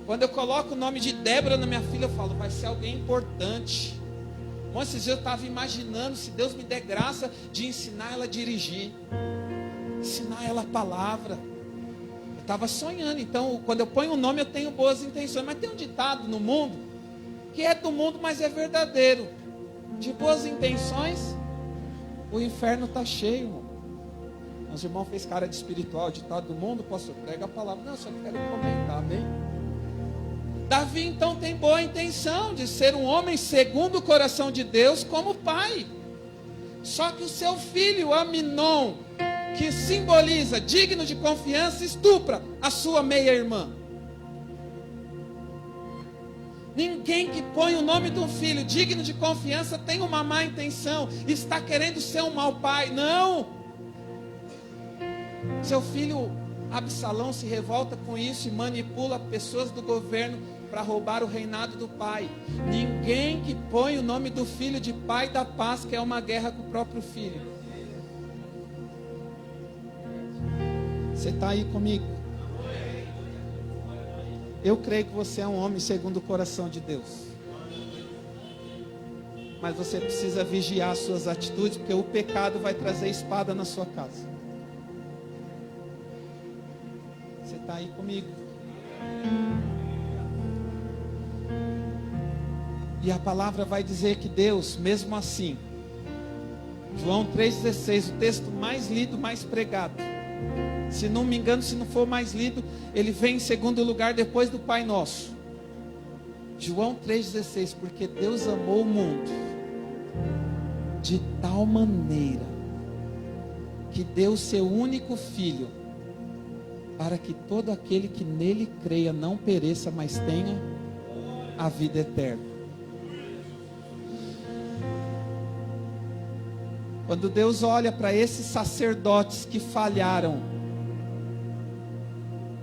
Quando eu coloco o nome de Débora na minha filha, eu falo, vai ser alguém importante. Bom, esses dias eu estava imaginando, se Deus me der graça de ensinar ela a dirigir. Ensinar ela a palavra. Eu estava sonhando, então quando eu ponho o nome eu tenho boas intenções. Mas tem um ditado no mundo, que é do mundo, mas é verdadeiro. De boas intenções, o inferno está cheio, irmão. Os irmãos fez cara de espiritual, ditado do mundo, pastor, prega a palavra. Não, só quero comentar, amém? Davi então tem boa intenção de ser um homem segundo o coração de Deus como pai. Só que o seu filho Aminon, que simboliza digno de confiança, estupra a sua meia-irmã. Ninguém que põe o nome de um filho digno de confiança tem uma má intenção, está querendo ser um mau pai. Não! Seu filho Absalão se revolta com isso e manipula pessoas do governo para roubar o reinado do pai. Ninguém que põe o nome do filho de pai da paz quer uma guerra com o próprio filho. Você está aí comigo? Eu creio que você é um homem segundo o coração de Deus. Mas você precisa vigiar as suas atitudes, porque o pecado vai trazer espada na sua casa. Você está aí comigo? E a palavra vai dizer que Deus, mesmo assim, João 3,16, o texto mais lido, mais pregado, Se não me engano, se não for mais lido, ele vem em segundo lugar depois do Pai Nosso. João 3,16, porque Deus amou o mundo de tal maneira que deu o seu único Filho, para que todo aquele que nele creia não pereça, mas tenha a vida eterna. Quando Deus olha para esses sacerdotes que falharam,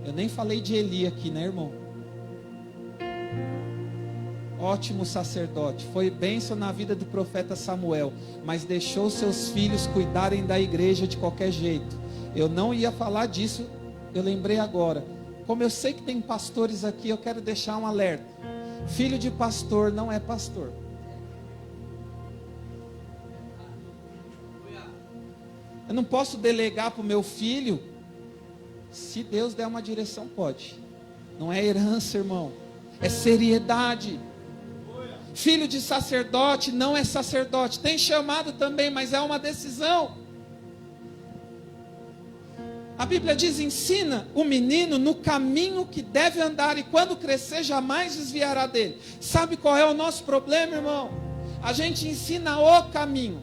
eu nem falei de Eli aqui, né, irmão? Ótimo sacerdote, foi bênção na vida do profeta Samuel, mas deixou seus filhos cuidarem da igreja de qualquer jeito. Eu não ia falar disso, eu lembrei agora. Como eu sei que tem pastores aqui, eu quero deixar um alerta. Filho de pastor não é pastor. Eu não posso delegar para o meu filho. Se Deus der uma direção, pode. Não é herança, irmão, é seriedade. Filho de sacerdote não é sacerdote. Tem chamado também, mas é uma decisão. A Bíblia diz: ensina o menino no caminho que deve andar, e quando crescer jamais desviará dele. Sabe qual é o nosso problema, irmão? A gente ensina o caminho.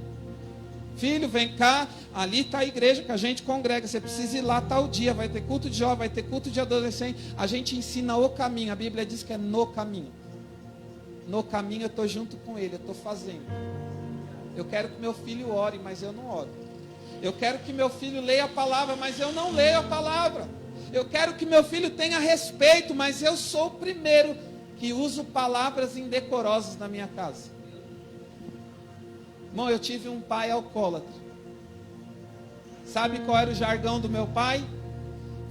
Filho, vem cá, ali está a igreja que a gente congrega, você precisa ir lá tal dia, vai ter culto de jovem, vai ter culto de adolescente. A gente ensina o caminho. A Bíblia diz que é no caminho. No caminho eu estou junto com ele, eu estou fazendo. Eu quero que meu filho ore, mas eu não oro. Eu quero que meu filho leia a palavra, mas eu não leio a palavra. Eu quero que meu filho tenha respeito, mas eu sou o primeiro que uso palavras indecorosas na minha casa. Irmão, eu tive um pai alcoólatra. Sabe qual era o jargão do meu pai?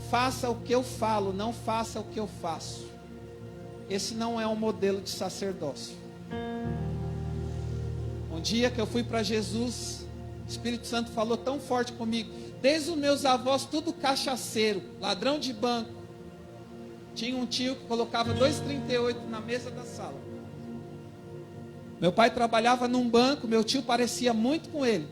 Faça o que eu falo, não faça o que eu faço. Esse não é um modelo de sacerdócio. Um dia que eu fui para Jesus, o Espírito Santo falou tão forte comigo. Desde os meus avós, tudo cachaceiro, ladrão de banco. Tinha um tio que colocava 2,38 na mesa da sala. Meu pai trabalhava num banco, meu tio parecia muito com ele.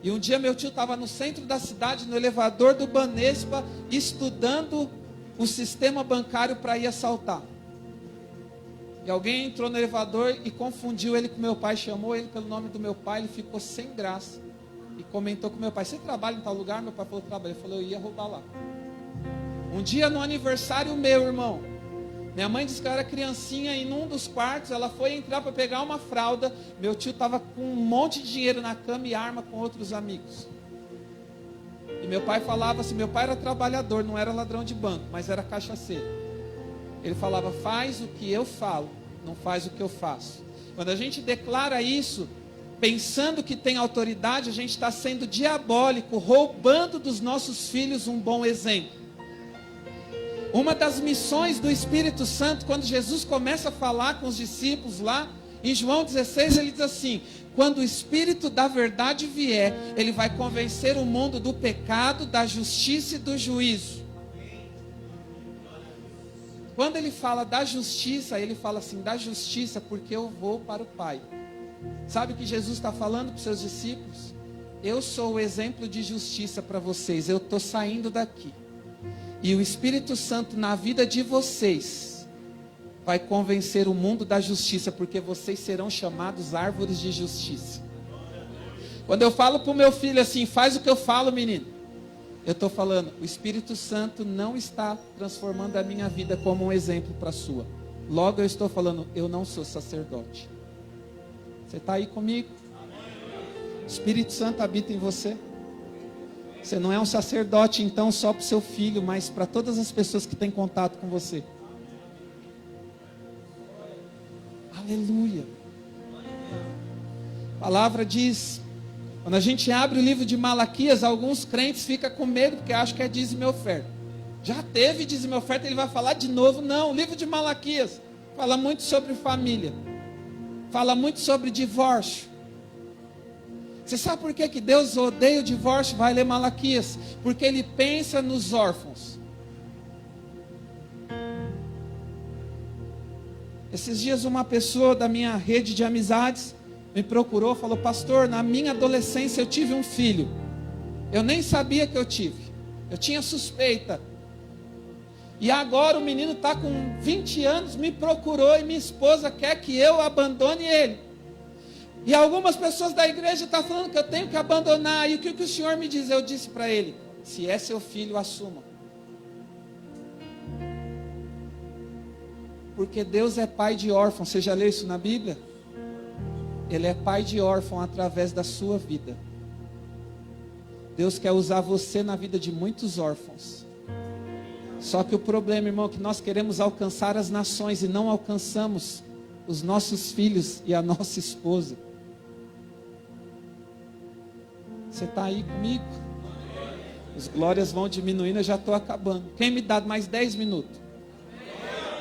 E um dia meu tio estava no centro da cidade, no elevador do Banespa, estudando o sistema bancário para ir assaltar. E alguém entrou no elevador e confundiu ele com meu pai, chamou ele pelo nome do meu pai, ele ficou sem graça. E comentou com meu pai: você trabalha em tal lugar? Meu pai falou: trabalho. Ele falou: eu ia roubar lá. Um dia no aniversário meu, irmão, minha mãe disse que eu era criancinha, e num dos quartos ela foi entrar para pegar uma fralda. Meu tio estava com um monte de dinheiro na cama e arma com outros amigos. E meu pai falava assim, meu pai era trabalhador, não era ladrão de banco, mas era cachaceiro. Ele falava: faz o que eu falo, não faz o que eu faço. Quando a gente declara isso, pensando que tem autoridade, a gente está sendo diabólico, roubando dos nossos filhos um bom exemplo. Uma das missões do Espírito Santo, quando Jesus começa a falar com os discípulos lá, em João 16, ele diz assim: quando o Espírito da verdade vier, ele vai convencer o mundo do pecado, da justiça e do juízo. Quando ele fala da justiça, ele fala assim: da justiça porque eu vou para o Pai. Sabe o que Jesus está falando para os seus discípulos? Eu sou o exemplo de justiça para vocês, eu estou saindo daqui. E o Espírito Santo na vida de vocês vai convencer o mundo da justiça, porque vocês serão chamados árvores de justiça. Quando eu falo para o meu filho assim: faz o que eu falo, menino, eu estou falando, o Espírito Santo não está transformando a minha vida como um exemplo para a sua. Logo eu estou falando: eu não sou sacerdote. Você está aí comigo? O Espírito Santo habita em você. Você não é um sacerdote então só para o seu filho, mas para todas as pessoas que têm contato com você. Aleluia. A palavra diz, quando a gente abre o livro de Malaquias, alguns crentes ficam com medo porque acham que é dízimo e oferta. Já teve dízimo e oferta, ele vai falar de novo? Não, o livro de Malaquias fala muito sobre família, fala muito sobre divórcio. Você sabe por que Deus odeia o divórcio? Vai ler Malaquias. Porque Ele pensa nos órfãos. Esses dias uma pessoa da minha rede de amizades me procurou, falou: pastor, na minha adolescência eu tive um filho. Eu nem sabia que eu tive. Eu tinha suspeita. E agora o menino está com 20 anos, me procurou e minha esposa quer que eu abandone ele. E algumas pessoas da igreja estão falando que eu tenho que abandonar. E o que o senhor me diz? Eu disse para ele: se é seu filho, assuma. Porque Deus é pai de órfão. Você já leu isso na Bíblia? Ele é pai de órfão através da sua vida. Deus quer usar você na vida de muitos órfãos. Só que o problema, irmão, é que nós queremos alcançar as nações e não alcançamos os nossos filhos e a nossa esposa. Você está aí comigo? As glórias vão diminuindo, eu já estou acabando. Quem me dá mais 10 minutos?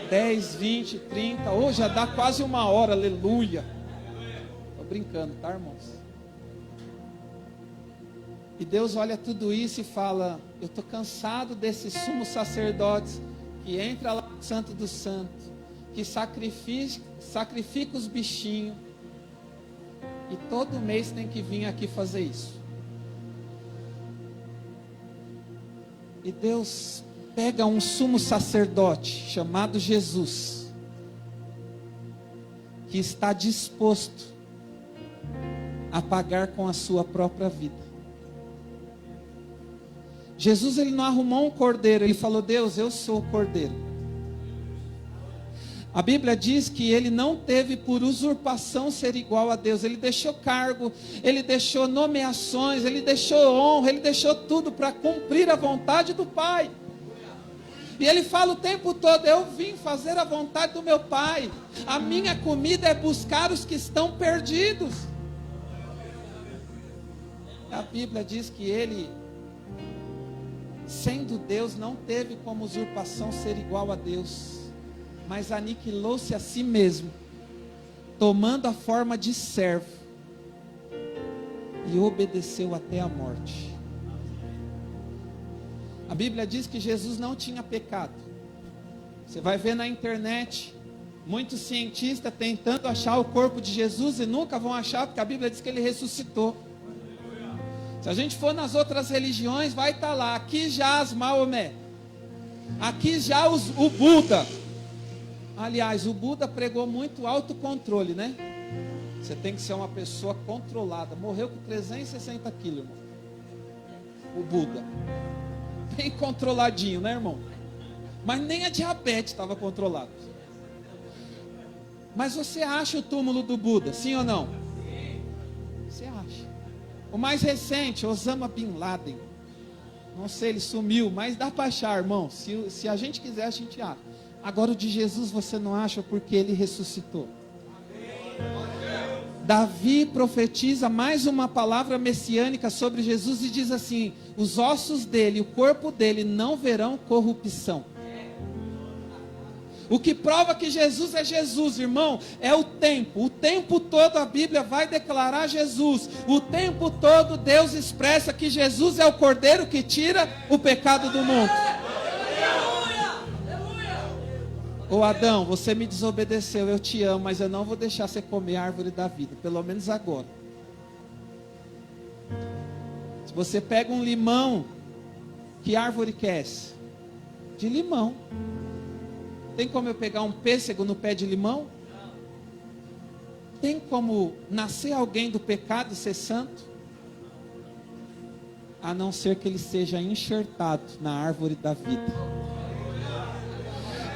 10, 20, 30, ou já dá quase 1 hora, aleluia. Estou brincando, tá, irmãos? E Deus olha tudo isso e fala: eu estou cansado desses sumos sacerdotes que entra lá no Santo dos Santos, que sacrifica os bichinhos, e todo mês tem que vir aqui fazer isso. E Deus pega um sumo sacerdote chamado Jesus, que está disposto a pagar com a sua própria vida. Jesus, ele não arrumou um cordeiro, ele falou: Deus, eu sou o cordeiro. A Bíblia diz que ele não teve por usurpação ser igual a Deus. Ele deixou cargo, ele deixou nomeações, ele deixou honra, ele deixou tudo para cumprir a vontade do Pai. E ele fala o tempo todo: eu vim fazer a vontade do meu Pai. A minha comida é buscar os que estão perdidos. A Bíblia diz que ele, sendo Deus, não teve como usurpação ser igual a Deus, mas aniquilou-se a si mesmo, tomando a forma de servo, e obedeceu até a morte. A Bíblia diz que Jesus não tinha pecado. Você vai ver na internet muitos cientistas tentando achar o corpo de Jesus e nunca vão achar, porque a Bíblia diz que ele ressuscitou. Se a gente for nas outras religiões, vai estar lá: aqui jaz Maomé, aqui já o Buda. Aliás, o Buda pregou muito autocontrole, né? Você tem que ser uma pessoa controlada. Morreu com 360 quilos, irmão. O Buda, bem controladinho, né, irmão? Mas nem a diabetes estava controlada. Mas você acha o túmulo do Buda, sim ou não? Você acha? O mais recente, Osama Bin Laden. Não sei, ele sumiu, mas dá para achar, irmão. Se a gente quiser, a gente acha. Agora o de Jesus você não acha, porque ele ressuscitou. Davi profetiza mais uma palavra messiânica sobre Jesus e diz assim: os ossos dele, o corpo dele não verão corrupção. O que prova que Jesus é Jesus, irmão, é o tempo. O tempo todo a Bíblia vai declarar Jesus. O tempo todo Deus expressa que Jesus é o Cordeiro que tira o pecado do mundo. Ô Adão, você me desobedeceu, eu te amo, mas eu não vou deixar você comer a árvore da vida, pelo menos agora. Se você pega um limão, que árvore que é essa? De limão. Tem como eu pegar um pêssego no pé de limão? Tem como nascer alguém do pecado e ser santo? A não ser que ele seja enxertado na árvore da vida.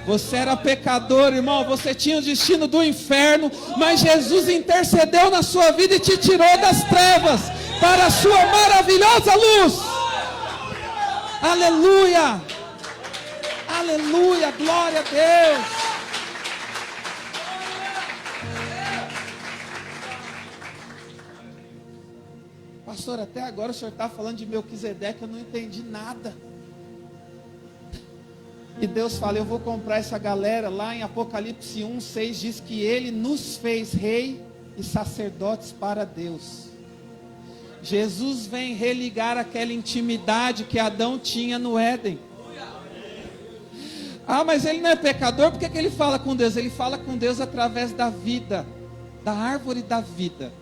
Você era pecador, irmão, você tinha o destino do inferno, mas Jesus intercedeu na sua vida e te tirou das trevas para a sua maravilhosa luz. Aleluia! Aleluia, glória a Deus. Pastor, até agora o senhor está falando de Melquisedeque, eu não entendi nada. E Deus fala: eu vou comprar essa galera. Lá em Apocalipse 1:6 diz que ele nos fez rei e sacerdotes para Deus. Jesus vem religar aquela intimidade que Adão tinha no Éden. Ah, mas ele não é pecador, por que ele fala com Deus? Ele fala com Deus através da vida, da árvore da vida.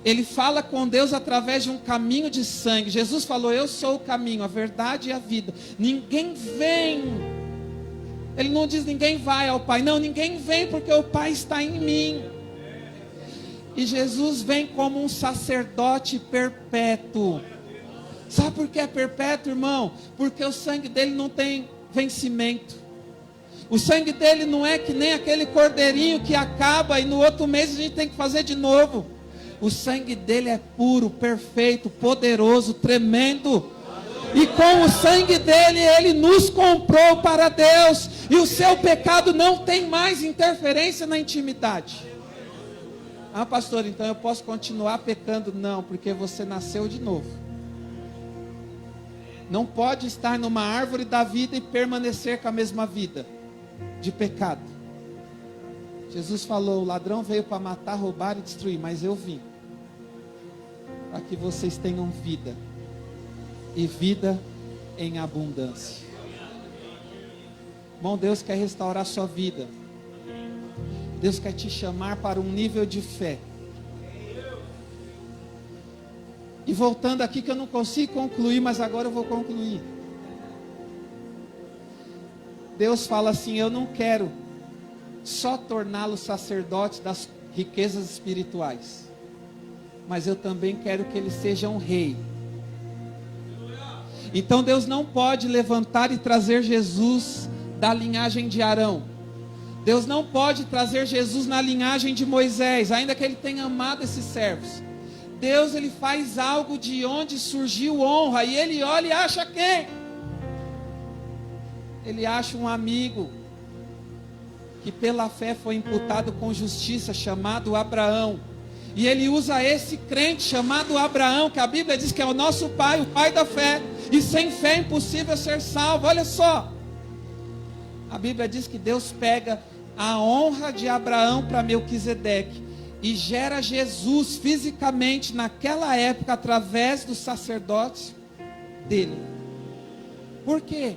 ele fala com Deus através de um caminho de sangue. Jesus falou: eu sou o caminho, a verdade e a vida. Ninguém vem. Ele não diz ninguém vai ao Pai. Não, ninguém vem porque o Pai está em mim. E Jesus vem como um sacerdote perpétuo. Sabe por que é perpétuo, irmão? Porque o sangue dele não tem vencimento. O sangue dele não é que nem aquele cordeirinho que acaba e no outro mês a gente tem que fazer de novo. O sangue dele é puro, perfeito, poderoso, tremendo. E com o sangue dele, ele nos comprou para Deus. E o seu pecado não tem mais interferência na intimidade. Ah, pastor, então eu posso continuar pecando? Não, porque você nasceu de novo. Não pode estar numa árvore da vida e permanecer com a mesma vida de pecado. Jesus falou: o ladrão veio para matar, roubar e destruir, mas eu vim para que vocês tenham vida, e vida em abundância. Bom, Deus quer restaurar a sua vida. Deus quer te chamar para um nível de fé. E voltando aqui, que eu não consigo concluir, mas agora eu vou concluir. Deus fala assim: eu não quero só torná-lo sacerdote das riquezas espirituais, mas eu também quero que ele seja um rei. Então Deus não pode levantar e trazer Jesus da linhagem de Arão. Deus não pode trazer Jesus na linhagem de Moisés, ainda que ele tenha amado esses servos. Deus, ele faz algo de onde surgiu honra, e ele olha e acha quem? Ele acha um amigo que pela fé foi imputado com justiça, chamado Abraão. E ele usa esse crente chamado Abraão, que a Bíblia diz que é o nosso pai, o pai da fé. E sem fé é impossível ser salvo. Olha só, a Bíblia diz que Deus pega a honra de Abraão para Melquisedeque e gera Jesus fisicamente naquela época através dos sacerdotes dele. Por quê?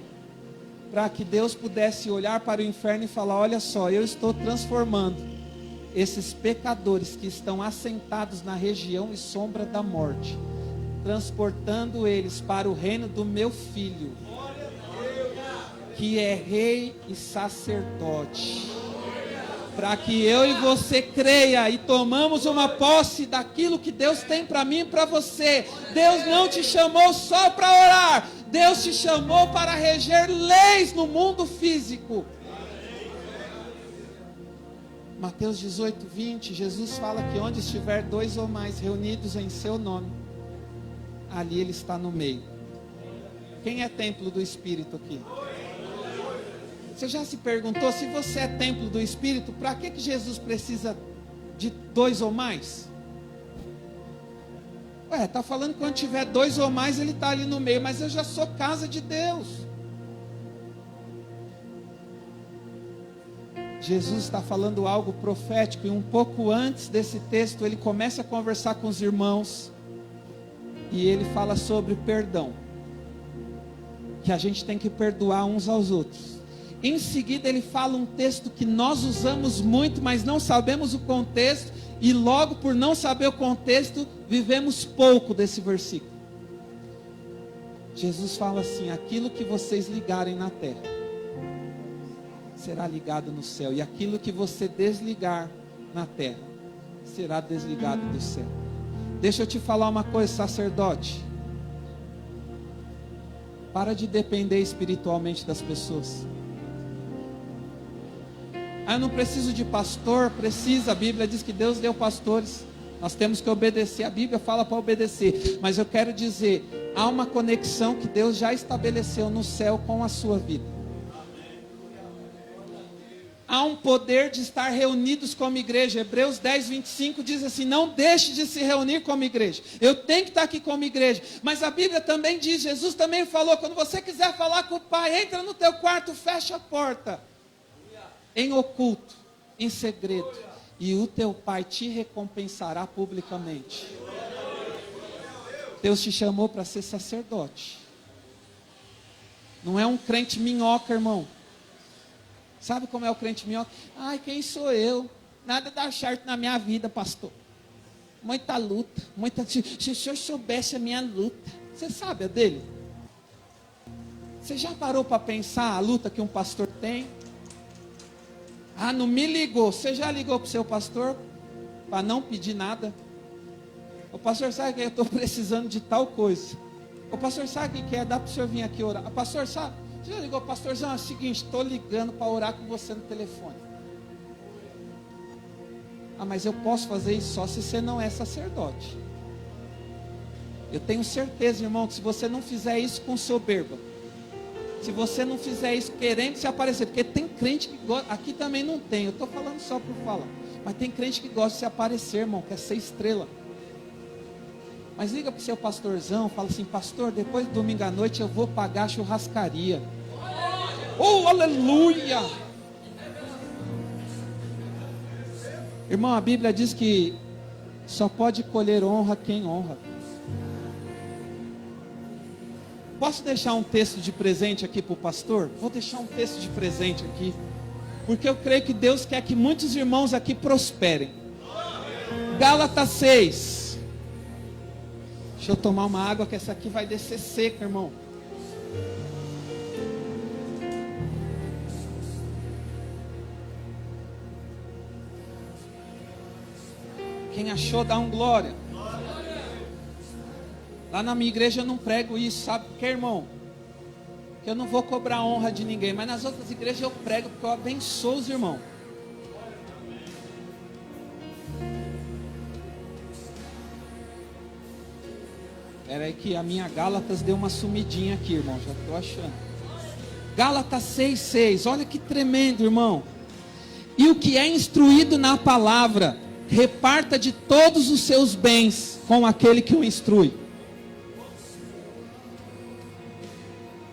Para que Deus pudesse olhar para o inferno e falar: olha só, eu estou transformando esses pecadores que estão assentados na região e sombra da morte, transportando eles para o reino do meu filho, que é rei e sacerdote, para que eu e você creia e tomamos uma posse daquilo que Deus tem para mim e para você. Deus não te chamou só para orar, Deus te chamou para reger leis no mundo físico. Mateus 18, 20, Jesus fala que onde estiver 2 ou mais reunidos em seu nome, ali ele está no meio. Quem é templo do Espírito aqui? Você já se perguntou, se você é templo do Espírito, para que Jesus precisa de 2 ou mais? Está falando que quando tiver 2 ou mais, ele está ali no meio, mas eu já sou casa de Deus. Jesus está falando algo profético, e um pouco antes desse texto, ele começa a conversar com os irmãos, e ele fala sobre perdão, que a gente tem que perdoar uns aos outros. Em seguida ele fala um texto que nós usamos muito, mas não sabemos o contexto, e logo por não saber o contexto, vivemos pouco desse versículo. Jesus fala assim: aquilo que vocês ligarem na terra será ligado no céu, e aquilo que você desligar na terra será desligado do céu. Deixa eu te falar uma coisa, sacerdote. Para de depender espiritualmente das pessoas. Eu não preciso de pastor. Precisa, a Bíblia diz que Deus deu pastores, nós temos que obedecer, a Bíblia fala para obedecer, mas eu quero dizer, há uma conexão que Deus já estabeleceu no céu com a sua vida. Há um poder de estar reunidos como igreja. Hebreus 10, 25 diz assim: não deixe de se reunir como igreja. Eu tenho que estar aqui como igreja. Mas a Bíblia também diz, Jesus também falou, quando você quiser falar com o Pai, entra no teu quarto, fecha a porta, em oculto, em segredo, e o teu Pai te recompensará publicamente. Deus te chamou para ser sacerdote. Não é um crente minhoca, irmão. Sabe como é o crente minhoca? Ai, quem sou eu? Nada dá certo na minha vida, pastor. muita luta, se o senhor soubesse a minha luta. Você sabe a dele? Você já parou para pensar a luta que um pastor tem? Ah, não me ligou. Você já ligou para o seu pastor para não pedir nada? O pastor, sabe que eu estou precisando de tal coisa. O pastor, sabe o que é? Dá para o senhor vir aqui orar. O pastor, sabe? Você já ligou, pastorzão? É o seguinte, estou ligando para orar com você no telefone. Ah, mas eu posso fazer isso só se você não é sacerdote. Eu tenho certeza, irmão, que se você não fizer isso com soberba, se você não fizer isso querendo se aparecer, porque tem crente que gosta, aqui também não tem, eu estou falando só por falar, mas tem crente que gosta de se aparecer, irmão, quer ser estrela. Mas liga para o seu pastorzão, fala assim, pastor, depois do domingo à noite eu vou pagar a churrascaria. Oh, aleluia! Irmão, a Bíblia diz que só pode colher honra quem honra. Posso deixar um texto de presente aqui para o pastor? Vou deixar um texto de presente aqui, porque eu creio que Deus quer que muitos irmãos aqui prosperem. Gálatas 6. Deixa eu tomar uma água, que essa aqui vai descer seca, irmão. Quem achou, dá um glória. Lá na minha igreja eu não prego isso, sabe por quê, irmão? Que eu não vou cobrar honra de ninguém, mas nas outras igrejas eu prego porque eu abençoo os irmãos. Espera aí que a minha Gálatas deu uma sumidinha aqui, irmão, já estou achando. Gálatas 6,6, olha que tremendo, irmão. E o que é instruído na palavra, reparta de todos os seus bens com aquele que o instrui.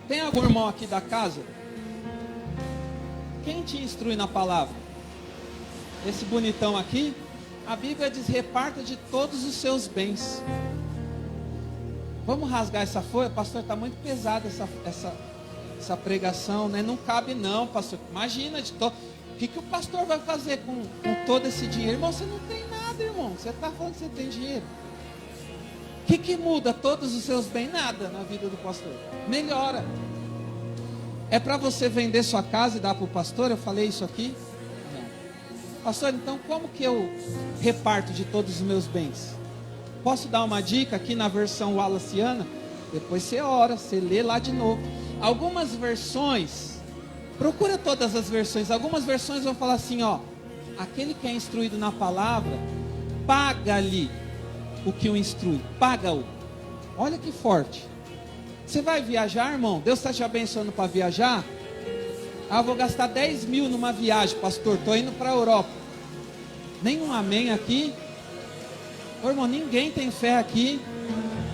Tem algum irmão aqui da casa? Quem te instrui na palavra? Esse bonitão aqui? A Bíblia diz, reparta de todos os seus bens. Vamos rasgar essa folha? Pastor, está muito pesada essa pregação, né? Não cabe não, pastor. Imagina, o que o pastor vai fazer com todo esse dinheiro? Irmão, você não tem nada, irmão. Você está falando que você tem dinheiro. O que muda todos os seus bens? Nada na vida do pastor. Melhora. É para você vender sua casa e dar para o pastor? Eu falei isso aqui? Não. Pastor, então como que eu reparto de todos os meus bens? Posso dar uma dica aqui na versão Wallaceana? Depois você ora, você lê lá de novo. Algumas versões, procura todas as versões. Algumas versões vão falar assim, ó. Aquele que é instruído na palavra, paga-lhe o que o instrui, paga-o. Olha que forte. Você vai viajar, irmão? Deus está te abençoando para viajar? Ah, vou gastar 10 mil numa viagem, pastor, estou indo para a Europa. Nenhum amém aqui? Ô, irmão, ninguém tem fé aqui.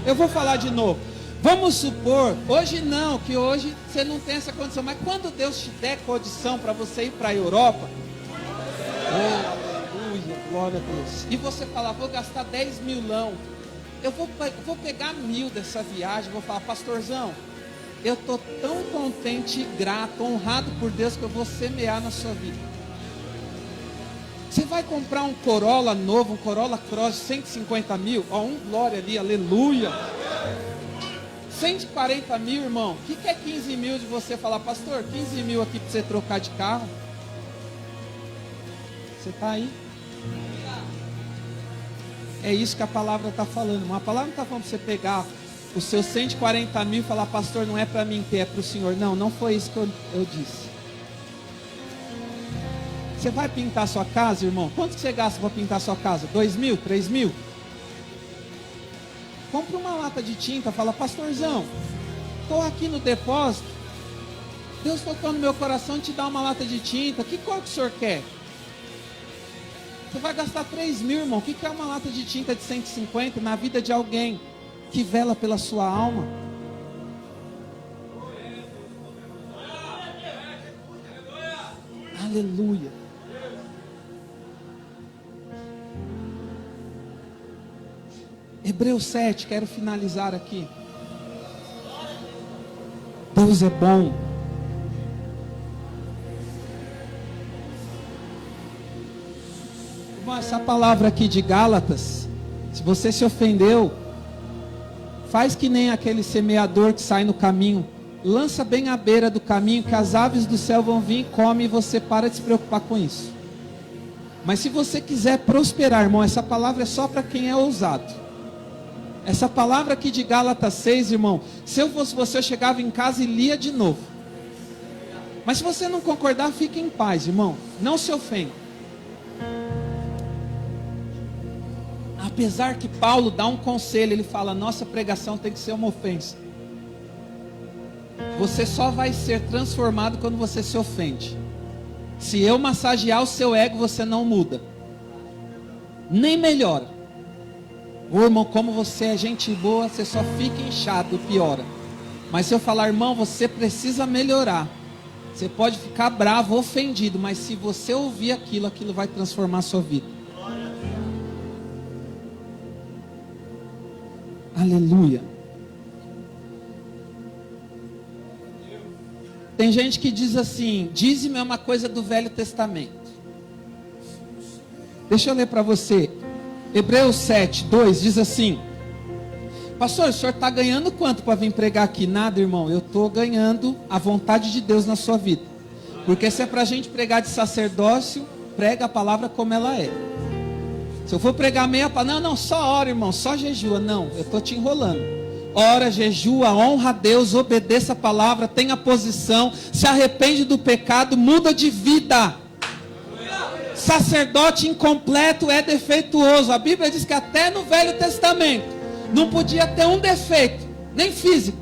Eu vou falar de novo. Vamos supor, hoje não, que hoje você não tem essa condição, mas quando Deus te der condição para você ir para a Europa, glória a Deus. E você falar, vou gastar 10 milão. Eu vou pegar 1.000 dessa viagem. Vou falar, pastorzão, eu estou tão contente e grato, honrado por Deus, que eu vou semear na sua vida. Você vai comprar um Corolla novo, um Corolla Cross, 150 mil. Ó, glória ali, aleluia. 140 mil, irmão. O que é 15 mil de você falar, pastor, 15 mil aqui para você trocar de carro? Você está aí? É isso que a palavra está falando. Uma palavra não está falando para você pegar os seus 140 mil e falar, pastor, não é para mim ter, é para o Senhor. Não, não foi isso que eu disse. Você vai pintar sua casa, irmão? Quanto que você gasta para pintar sua casa? 2 mil? 3 mil? Compra uma lata de tinta, fala, pastorzão, estou aqui no depósito, Deus tocou no meu coração de te dar uma lata de tinta, que cor que o senhor quer? Você vai gastar 3 mil, irmão. O que é uma lata de tinta de 150 na vida de alguém que vela pela sua alma? Aleluia. Hebreus 7, quero finalizar aqui. Deus é bom. Essa palavra aqui de Gálatas, Se você se ofendeu, faz que nem aquele semeador que sai no caminho. Lança bem à beira do caminho, que as aves do céu vão vir e comem, e você para de se preocupar com isso. Mas se você quiser prosperar, irmão, essa palavra é só para quem é ousado. Essa palavra aqui de Gálatas 6, irmão, se eu fosse você, eu chegava em casa e lia de novo. Mas se você não concordar, fique em paz, irmão. Não se ofenda. Apesar que Paulo dá um conselho, ele fala, nossa pregação tem que ser uma ofensa. Você só vai ser transformado quando você se ofende. Se eu massagear o seu ego, você não muda. Nem melhora. Ô irmão, como você é gente boa, você só fica inchado, piora. Mas se eu falar, irmão, você precisa melhorar. Você pode ficar bravo, ofendido, mas se você ouvir aquilo, aquilo vai transformar a sua vida. Aleluia. Tem gente que diz assim, dízimo é uma coisa do Velho Testamento. Deixa eu ler para você. Hebreus 7, 2 diz assim: pastor, o senhor está ganhando quanto para vir pregar aqui? Nada, irmão, eu estou ganhando a vontade de Deus na sua vida. Porque se é para a gente pregar de sacerdócio, prega a palavra como ela é. Se eu for pregar meia palavra, não, só ora, irmão, só jejua. Não, eu estou te enrolando. Ora, jejua, honra a Deus, obedeça a palavra, tenha posição, se arrepende do pecado, muda de vida. Sacerdote incompleto é defeituoso. A Bíblia diz que até no Velho Testamento não podia ter um defeito, nem físico.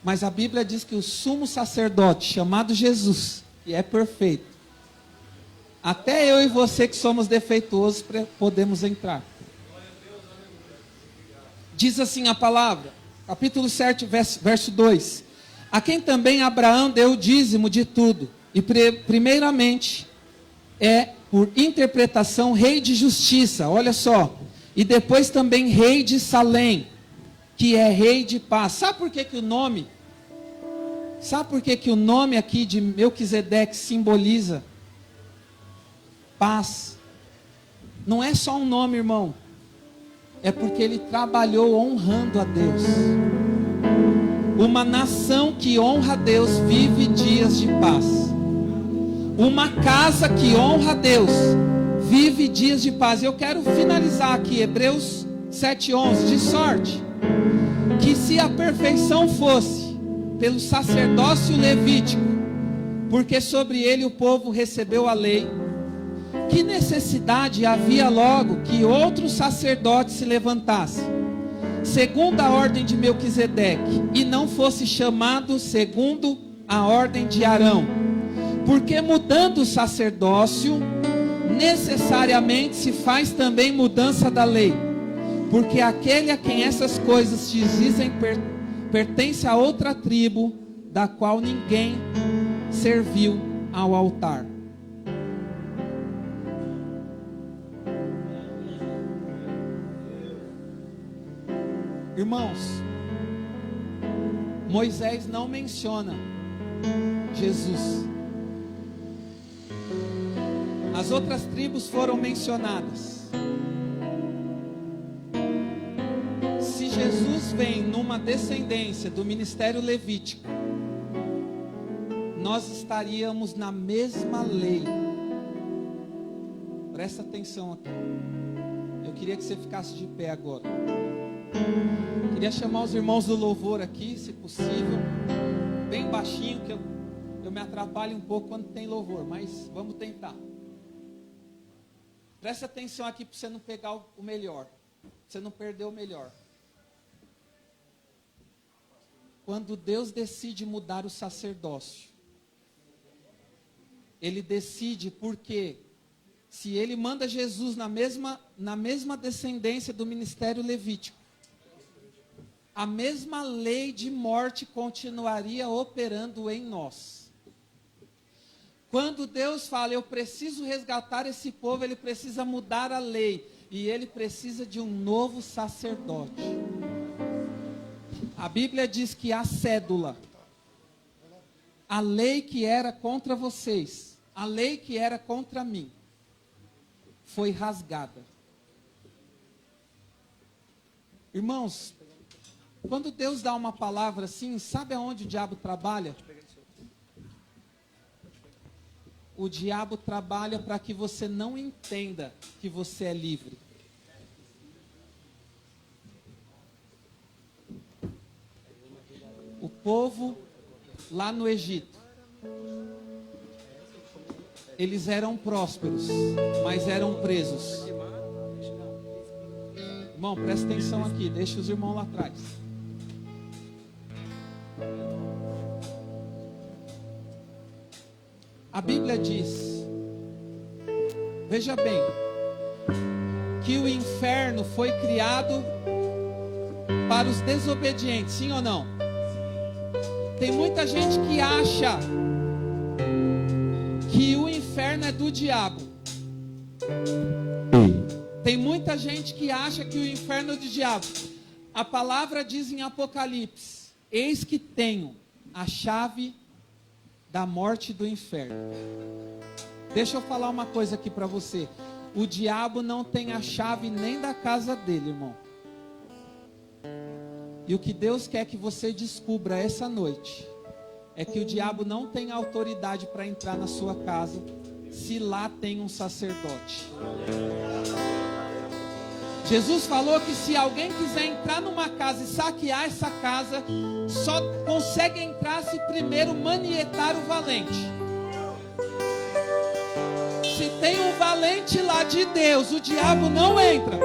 Mas a Bíblia diz que o sumo sacerdote, chamado Jesus, que é perfeito, até eu e você que somos defeituosos podemos entrar. Diz assim a palavra, capítulo 7, verso 2: a quem também Abraão deu o dízimo de tudo, e primeiramente é por interpretação rei de justiça, olha só, e depois também rei de Salém, que é rei de paz. Sabe por que que o nome aqui de Melquisedeque simboliza paz? Não é só um nome, irmão, é porque ele trabalhou honrando a Deus. Uma nação que honra a Deus vive dias de paz. Uma casa que honra a Deus vive dias de paz. Eu quero finalizar aqui Hebreus 7:11, de sorte que se a perfeição fosse pelo sacerdócio levítico, porque sobre ele o povo recebeu a lei, que necessidade havia logo que outro sacerdote se levantasse, segundo a ordem de Melquisedeque, e não fosse chamado segundo a ordem de Arão? Porque mudando o sacerdócio, necessariamente se faz também mudança da lei. Porque aquele a quem essas coisas se dizem pertence a outra tribo, da qual ninguém serviu ao altar. Irmãos, Moisés não menciona Jesus. As outras tribos foram mencionadas. Se Jesus vem numa descendência do ministério levítico, nós estaríamos na mesma lei. Presta atenção aqui. Eu queria que você ficasse de pé agora. Queria chamar os irmãos do louvor aqui, se possível, bem baixinho, que eu me atrapalho um pouco quando tem louvor, mas vamos tentar. Presta atenção aqui para você não pegar o melhor, para você não perder o melhor. Quando Deus decide mudar o sacerdócio, Ele decide porque se Ele manda Jesus na mesma descendência do ministério levítico, a mesma lei de morte continuaria operando em nós. Quando Deus fala, eu preciso resgatar esse povo, Ele precisa mudar a lei. E Ele precisa de um novo sacerdote. A Bíblia diz que a cédula, a lei que era contra vocês, a lei que era contra mim, foi rasgada. Irmãos, quando Deus dá uma palavra assim, sabe aonde o diabo trabalha? O diabo trabalha para que você não entenda que você é livre. O povo lá no Egito, eles eram prósperos, mas eram presos. Irmão, presta atenção aqui, deixa os irmãos lá atrás. A Bíblia diz, veja bem, que o inferno foi criado para os desobedientes, sim ou não? Tem muita gente que acha que o inferno é do diabo. Tem muita gente que acha que o inferno é do diabo. A palavra diz em Apocalipse: eis que tenho a chave da morte e do inferno. Deixa eu falar uma coisa aqui para você. O diabo não tem a chave nem da casa dele, irmão. E o que Deus quer que você descubra essa noite é que o diabo não tem autoridade para entrar na sua casa se lá tem um sacerdote. Jesus falou que se alguém quiser entrar numa casa e saquear essa casa, só consegue entrar se primeiro manietar o valente. Se tem um valente lá de Deus, o diabo não entra.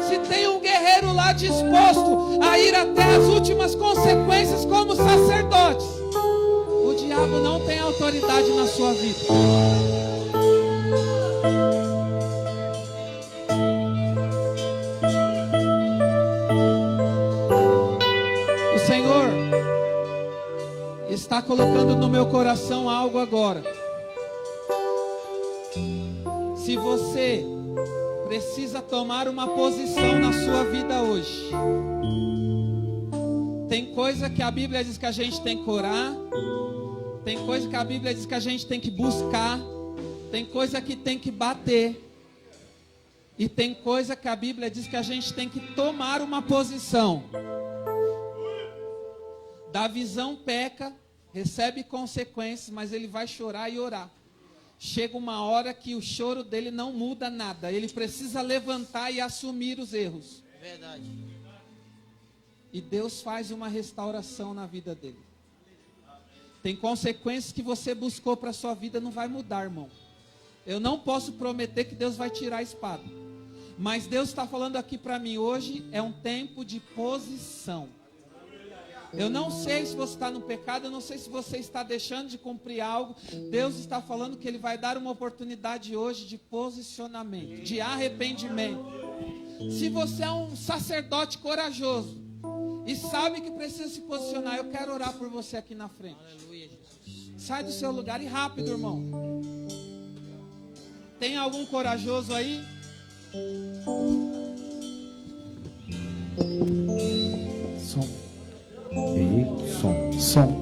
Se tem um guerreiro lá disposto a ir até as últimas consequências como sacerdotes, o diabo não tem autoridade na sua vida. O Senhor está colocando no meu coração algo agora. Se você precisa tomar uma posição na sua vida hoje, tem coisa que a Bíblia diz que a gente tem que orar, tem coisa que a Bíblia diz que a gente tem que buscar, tem coisa que tem que bater, e tem coisa que a Bíblia diz que a gente tem que tomar uma posição. Da visão peca, recebe consequências, mas ele vai chorar e orar. Chega uma hora que o choro dele não muda nada. Ele precisa levantar e assumir os erros. Verdade. E Deus faz uma restauração na vida dele. Tem consequências que você buscou para a sua vida, não vai mudar, irmão. Eu não posso prometer que Deus vai tirar a espada. Mas Deus está falando aqui para mim hoje, é um tempo de posição. Eu não sei se você está no pecado, eu não sei se você está deixando de cumprir algo. Deus está falando que Ele vai dar uma oportunidade hoje de posicionamento, de arrependimento. Se você é um sacerdote corajoso e sabe que precisa se posicionar, eu quero orar por você aqui na frente. Aleluia, Jesus. Sai do seu lugar e rápido, irmão. Tem algum corajoso aí? Som. Ei, som.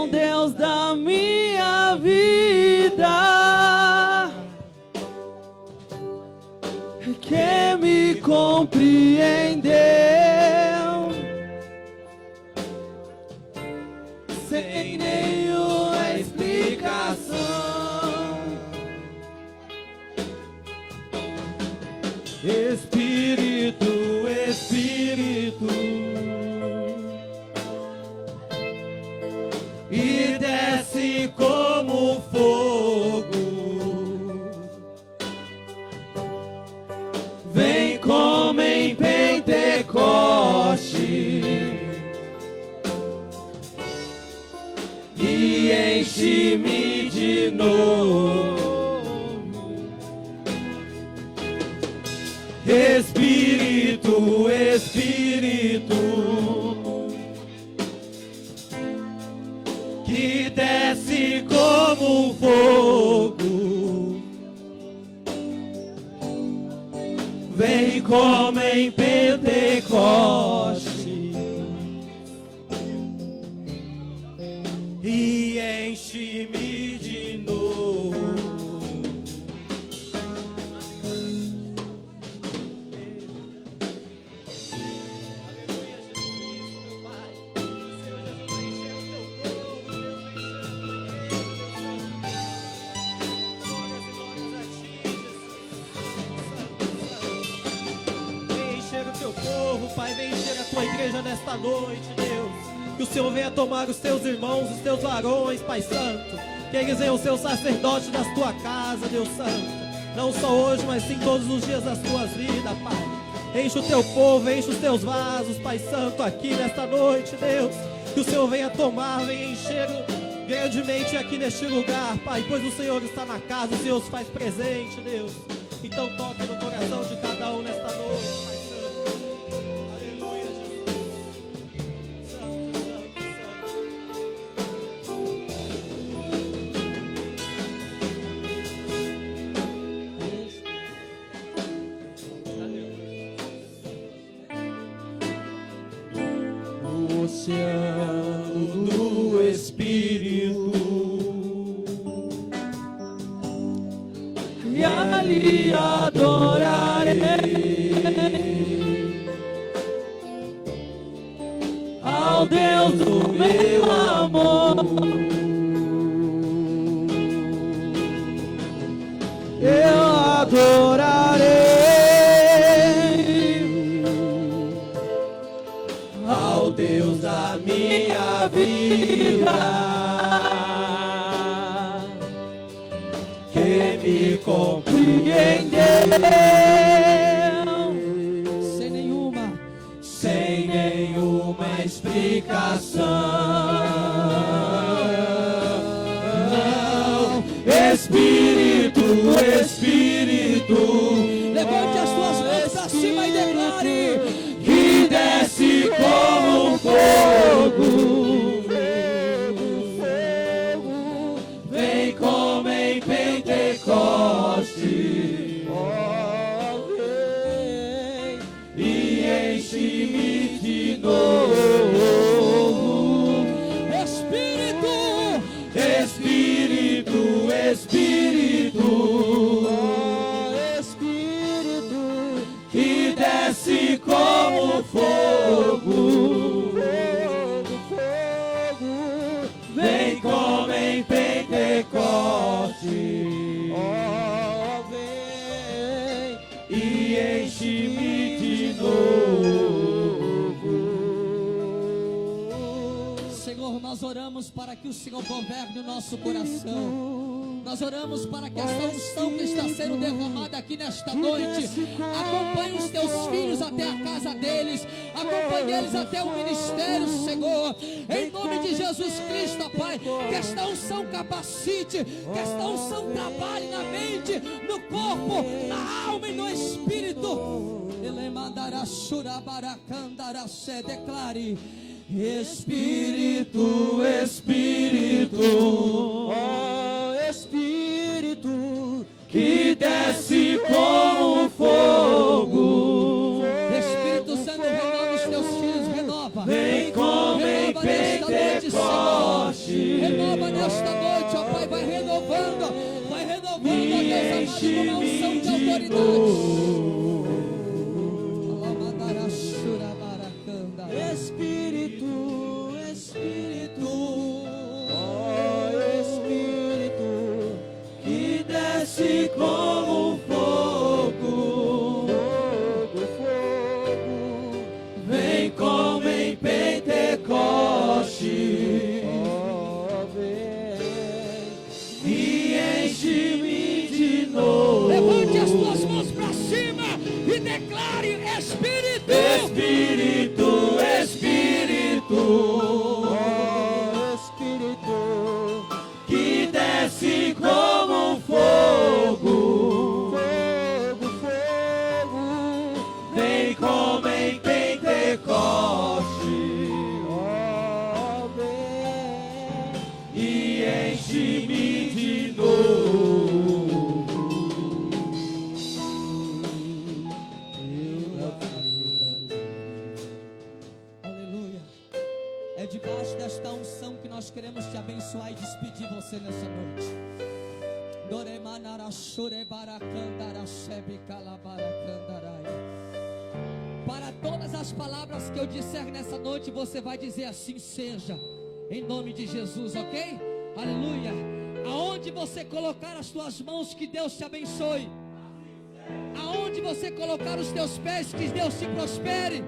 ao Deus da minha vida, que me compreendeu sem nenhuma explicação. Espírito, Espírito, e desce como fogo, vem como em Pentecoste e enche-me de novo. Espírito, Espírito, que desce como fogo, vem como em Pentecoste e enche-me de novo. Pai, vem encher a tua igreja nesta noite, Deus. Que o Senhor venha tomar os teus irmãos, os teus varões, Pai Santo. Que eles venham ser os sacerdotes da tua casa, Deus Santo. Não só hoje, mas sim todos os dias das tuas vidas, Pai. Enche o teu povo, enche os teus vasos, Pai Santo, aqui nesta noite, Deus. Que o Senhor venha tomar, venha encher grandemente aqui neste lugar, Pai. Pois o Senhor está na casa, o Senhor se faz presente, Deus. Então toque no coração de cada um nesta noite, Pai. Oceano do Espírito, e ali adorarei ao Deus do meu amor. Eu adorarei ao Deus da minha vida, que me compreendeu sem nenhuma explicação. Não. Espírito, Espírito, levante as tuas mãos acima e declare: que desce como fogo, vem como em Pentecoste, e enche-me de novo. Espírito, Espírito, Espírito, que desce como fogo, vem como em Pentecoste, e enche-me de novo. Senhor, nós oramos para que o Senhor governe o nosso coração. Nós oramos para que esta unção que está sendo derramada aqui nesta noite acompanhe os teus filhos até a casa deles, acompanhe eles até o ministério, Senhor, em nome de Jesus Cristo, ó Pai. Que esta unção capacite, que esta unção trabalhe na mente, no corpo, na alma e no espírito. Ele mandará churabaracandara, se declare: Espírito, Espírito, Espírito, que desce como fogo, Espírito Santo, renova os teus filhos, renova. vem como em Renova nesta noite, Senhor. Pentecoste, Renova nesta noite, ó Pai, vai renovando, ó Deus amado, com uma unção de autoridade. Espírito, Espírito, ó Espírito, que desce como fogo, vem como em Pentecoste, e enche-me de novo. Levante as tuas mãos para cima e declare: Espírito, Espírito, Espírito, ó Espírito, que desce como fogo, vem como em Pentecoste, ó vem e enche-me de novo. É debaixo desta unção que nós queremos te abençoar e despedir você nessa noite. Para todas as palavras que eu disser nessa noite, você vai dizer assim seja, em nome de Jesus, ok? Aleluia. Aonde você colocar as tuas mãos, que Deus te abençoe. Aonde você colocar os teus pés, que Deus te prospere.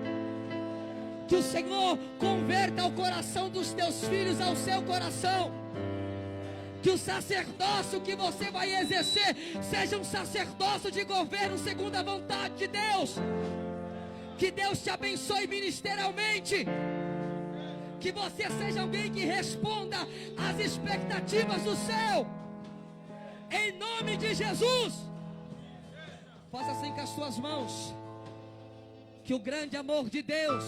Que o Senhor converta o coração dos teus filhos ao seu coração. Que o sacerdócio que você vai exercer seja um sacerdócio de governo segundo a vontade de Deus. Que Deus te abençoe ministerialmente. Que você seja alguém que responda às expectativas do céu. Em nome de Jesus. Faça assim com as suas mãos. Que o grande amor de Deus,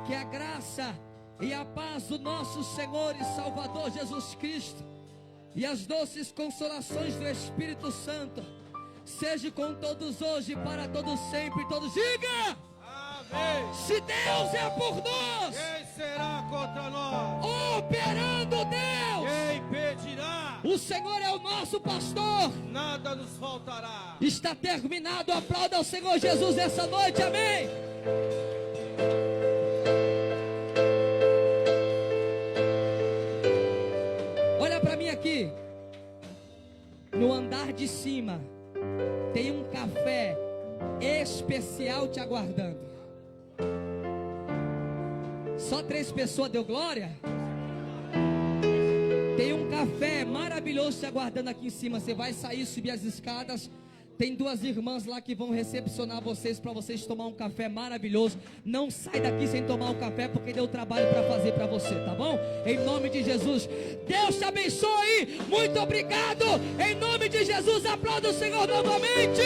que a graça e a paz do nosso Senhor e Salvador Jesus Cristo e as doces consolações do Espírito Santo seja com todos hoje, para todos sempre. Todos diga: Amém. Se Deus é por nós, Quem será contra nós? operando Deus, Quem impedirá? o Senhor é o nosso pastor. Nada nos faltará. Está terminado. Aplauda ao Senhor Jesus essa noite. Amém. Olha para mim aqui. No andar de cima tem um café especial te aguardando. Só 3 pessoas deu glória? Tem um café maravilhoso te aguardando aqui em cima. Você vai sair, subir as escadas. Tem 2 irmãs lá que vão recepcionar vocês, para vocês tomar um café maravilhoso. Não sai daqui sem tomar um café, porque deu trabalho para fazer para você, tá bom? Em nome de Jesus. Deus te abençoe. Muito obrigado. Em nome de Jesus, aplauda o Senhor novamente.